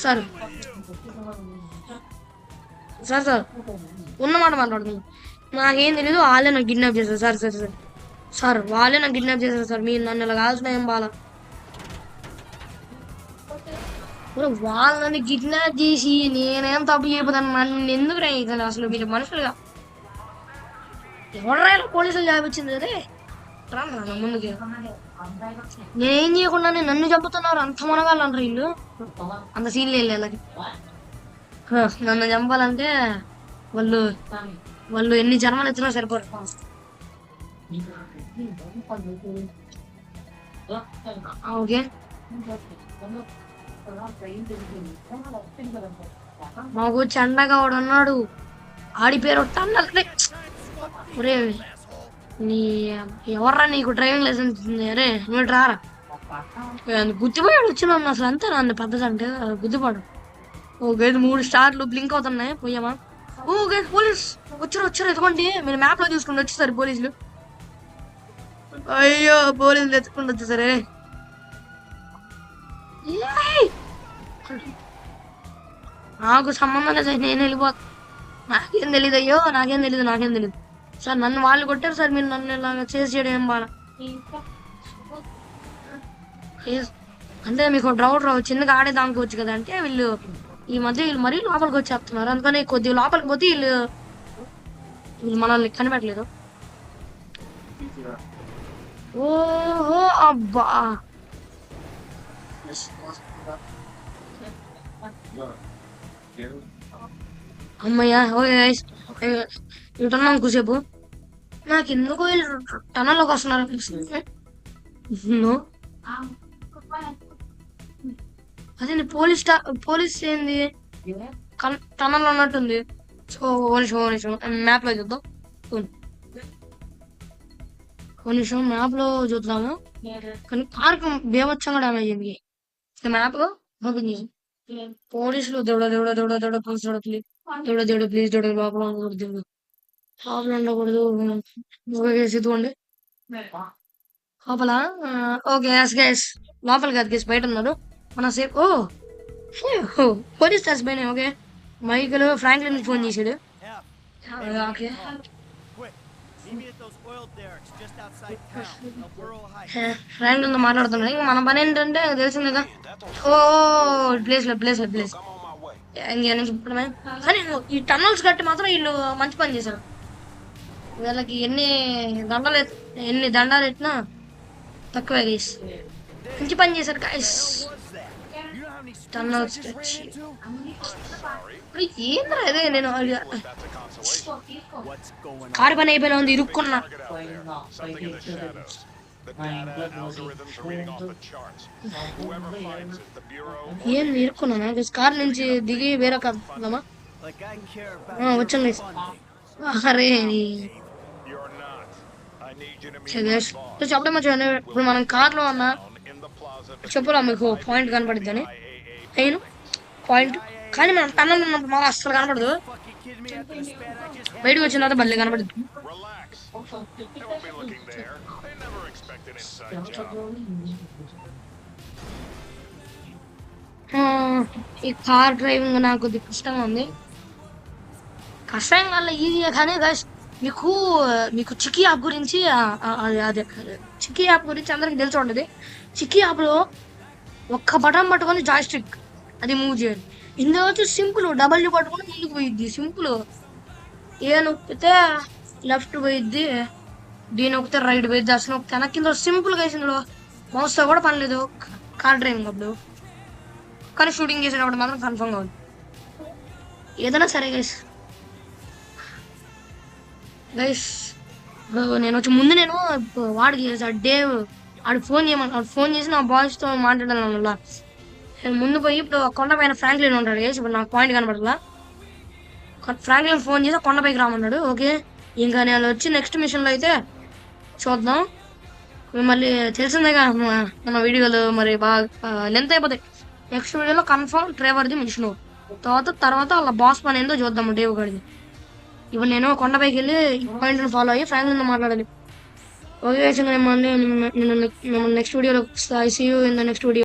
sir sir sir ఉన్నమాట మాట్లాడుతున్నాను. నాకేం తెలీదు, వాళ్ళే నాకు కిడ్నాప్ చేశారు సార్. సార్ సార్ సార్ వాళ్ళే నాకు కిడ్నాప్ చేశారు సార్. మీరు నన్ను ఇలా కాల్సిన ఏం బాలా, వాళ్ళని కిడ్నాప్ చేసి నేనేం తప్పు చేయబోతాను, నన్ను ఎందుకు రైతాను అసలు? మీరు మనుషులుగా ఎవరు రైలు పోలీసులు జాబిచ్చింది అదే రాను ముందుకి. నేనేం చేయకుండా నన్ను చంపుతున్నారు, అంత మనగాళ్ళు అంటారు వీళ్ళు. అంత సీన్లు వెళ్ళి నన్ను చంపాలంటే వాళ్ళు ఎన్ని జన్మలు ఎత్తినా సరిపోరు. ఓకే మాకు చండగా వాడు అన్నాడు, ఆడి పేరు టన్నల్. ఒరే నీ ఎవర్రా నీకు డ్రైవింగ్ లైసెన్స్ ఇస్తుంది? అరే నువ్వు రారా, గుర్తుపోయాడు వచ్చిన అసలు అంతే. నన్ను పద్ధతి అంటే గుర్తుపాడు. ఓకే 3 స్టార్లు బ్లింక్ అవుతున్నాయి. పోయామా? ఓకే పోలీస్ వచ్చారు ఎత్తుకోండి. మీరు మ్యాప్ లో చూసుకుంటూ వచ్చేసారు పోలీసులు. అయ్యో పోలీసులు ఎత్తుకుంటూ వచ్చేసరే. నాకు సంబంధం లేదు, నేను వెళ్ళిపోతా. నాకేం తెలీదు, అయ్యో నాకేం తెలీదు సార్. నన్ను వాళ్ళు కొట్టారు సార్, మీరు నన్ను ఇలాగ చేసి చేయడం ఏం బాగా. అంటే మీకు డౌట్ రావు, చిన్నగా ఆడే దానికి కదా అంటే వీళ్ళు ఈ మధ్య మరీ లోపలికి వచ్చేస్తున్నారు. అందుకని కొద్దిగా లోపలికి పోతే వీళ్ళు మనల్ని కనిపెట్టలేదు. ఓహో అబ్బా అమ్మయ్యా. ఓకే ఇటున్నాం కూసేపు. నాకు ఎందుకు వీళ్ళు టనల్లోకి వస్తున్నారు అనిపిస్తుంది. అదే పోలీస్ ఏంది టనల్ అన్నట్టుంది. సో నిమిషం మ్యాప్ లో చూద్దాం. నిమిషం మ్యాప్ లో చూద్దాము. కానీ కారు బేవచ్చంగా డ్యామేజ్ అయింది. మ్యాప్ ఓపెన్ చేసి పోలీసులు దేవుడ ప్లీజ్ లోపల ఉండకూడదు ఇదిగోండి లోపల. ఓకే గైస్ లోపల కాదు గైస్ బయట ఉన్నారు మన సేఫ్. పోలీస్ స్టార్స్ పోయినాయి. ఓకే మైకిల్ ఫ్రాంక్లిన్ నుంచి ఫోన్ చేసాడు. ఓకే ఫ్రాంక్లిన్ తో మాట్లాడుతున్నాడు. ఇంకా మన పని ఏంటంటే తెలిసింది కదా. ప్లేస్ చెప్పడమే. కానీ ఈ టన్నల్స్ కట్టి మాత్రం వీళ్ళు మంచి పని చేశారు. వీళ్ళకి ఎన్ని దండాలు ఎట్టినా తక్కువే గైస్. మంచి పని చేశారు గైస్. టన్నల్స్ ఏంద్రా అదే నేను కారు పని అయిపోయినా ఉంది, ఇరుక్కున్నా. ఏం ఇరుక్కున్నా కార్ నుంచి దిగి వేరే కాదమ్మా వచ్చాం గైస్. అరే చెప్పడం మంచిగా. ఇప్పుడు మనం కార్లో ఉన్నా చెప్పురా మీకు పాయింట్ కనపడిద్దని నేను పాయింట్. కానీ మనం టన్నల్ ఉన్నప్పుడు మాకు అస్సలు కనపడదు. బయటకు వచ్చిన తర్వాత బల్లే కనపడుద్ది. ఈ కార్ డ్రైవింగ్ నాకు కొద్దిగా కష్టంగా ఉంది. కష్టం వల్ల ఈజీగా కానీ మీకు చిక్కీ యాప్ గురించి అదే చిక్కీ యాప్ గురించి అందరికి తెలిసి ఉండదు. చిక్కీ యాప్లో ఒక్క బటన్ పట్టుకొని జాయ్స్టిక్ అది మూవ్ చేయాలి. ఇందులో వచ్చి సింపుల్ డబల్యూ పట్టుకొని ముందుకు పోయిద్ది. సింపుల్ ఏ నొక్కితే లెఫ్ట్ పోయిద్ది, దీని నొక్కితే రైట్ పోయిద్ది. అసలు నొక్కితే వెనక్కి కింద సింపుల్గా వేసి ఇందులో మౌస్తో కూడా పని లేదు కార్ డ్రైవింగ్ అప్పుడు. కానీ షూటింగ్ చేసేటప్పుడు మాత్రం కన్ఫర్మ్ కావాలి ఏదైనా సరే గైస్. నేను వచ్చి ముందు నేను వాడికి డేవ్ ఆడికి ఫోన్ చేసి నా బాయ్స్తో మాట్లాడాను. నేను ముందు పోయి ఇప్పుడు కొండపైన ఫ్రాంక్లిన్ ఉంటాడు. ఇప్పుడు నాకు పాయింట్ కనపడలా. ఫ్రాంక్లిన్ ఫోన్ చేసి కొండపైకి రామన్నాడు. ఓకే ఇంకా నేను వచ్చి నెక్స్ట్ మిషన్లో అయితే చూద్దాం. మళ్ళీ తెలిసిందేగా మన వీడియోలు మరి బాగా లెంత్ అయిపోతాయి. నెక్స్ట్ వీడియోలో కన్ఫర్మ్ ట్రేవర్ది మిషన్ తర్వాత వాళ్ళ బాస్ పని ఏందో చూద్దాము డేవ్ గడిది. ఇప్పుడు నేను కొండపైకి వెళ్ళి పాయింట్ని ఫాలో అయ్యి ఫ్రాంక్లిన్తో మాట్లాడాలి. ఓకే, నేను నెక్స్ట్ వీడియోలో I see you in the next video.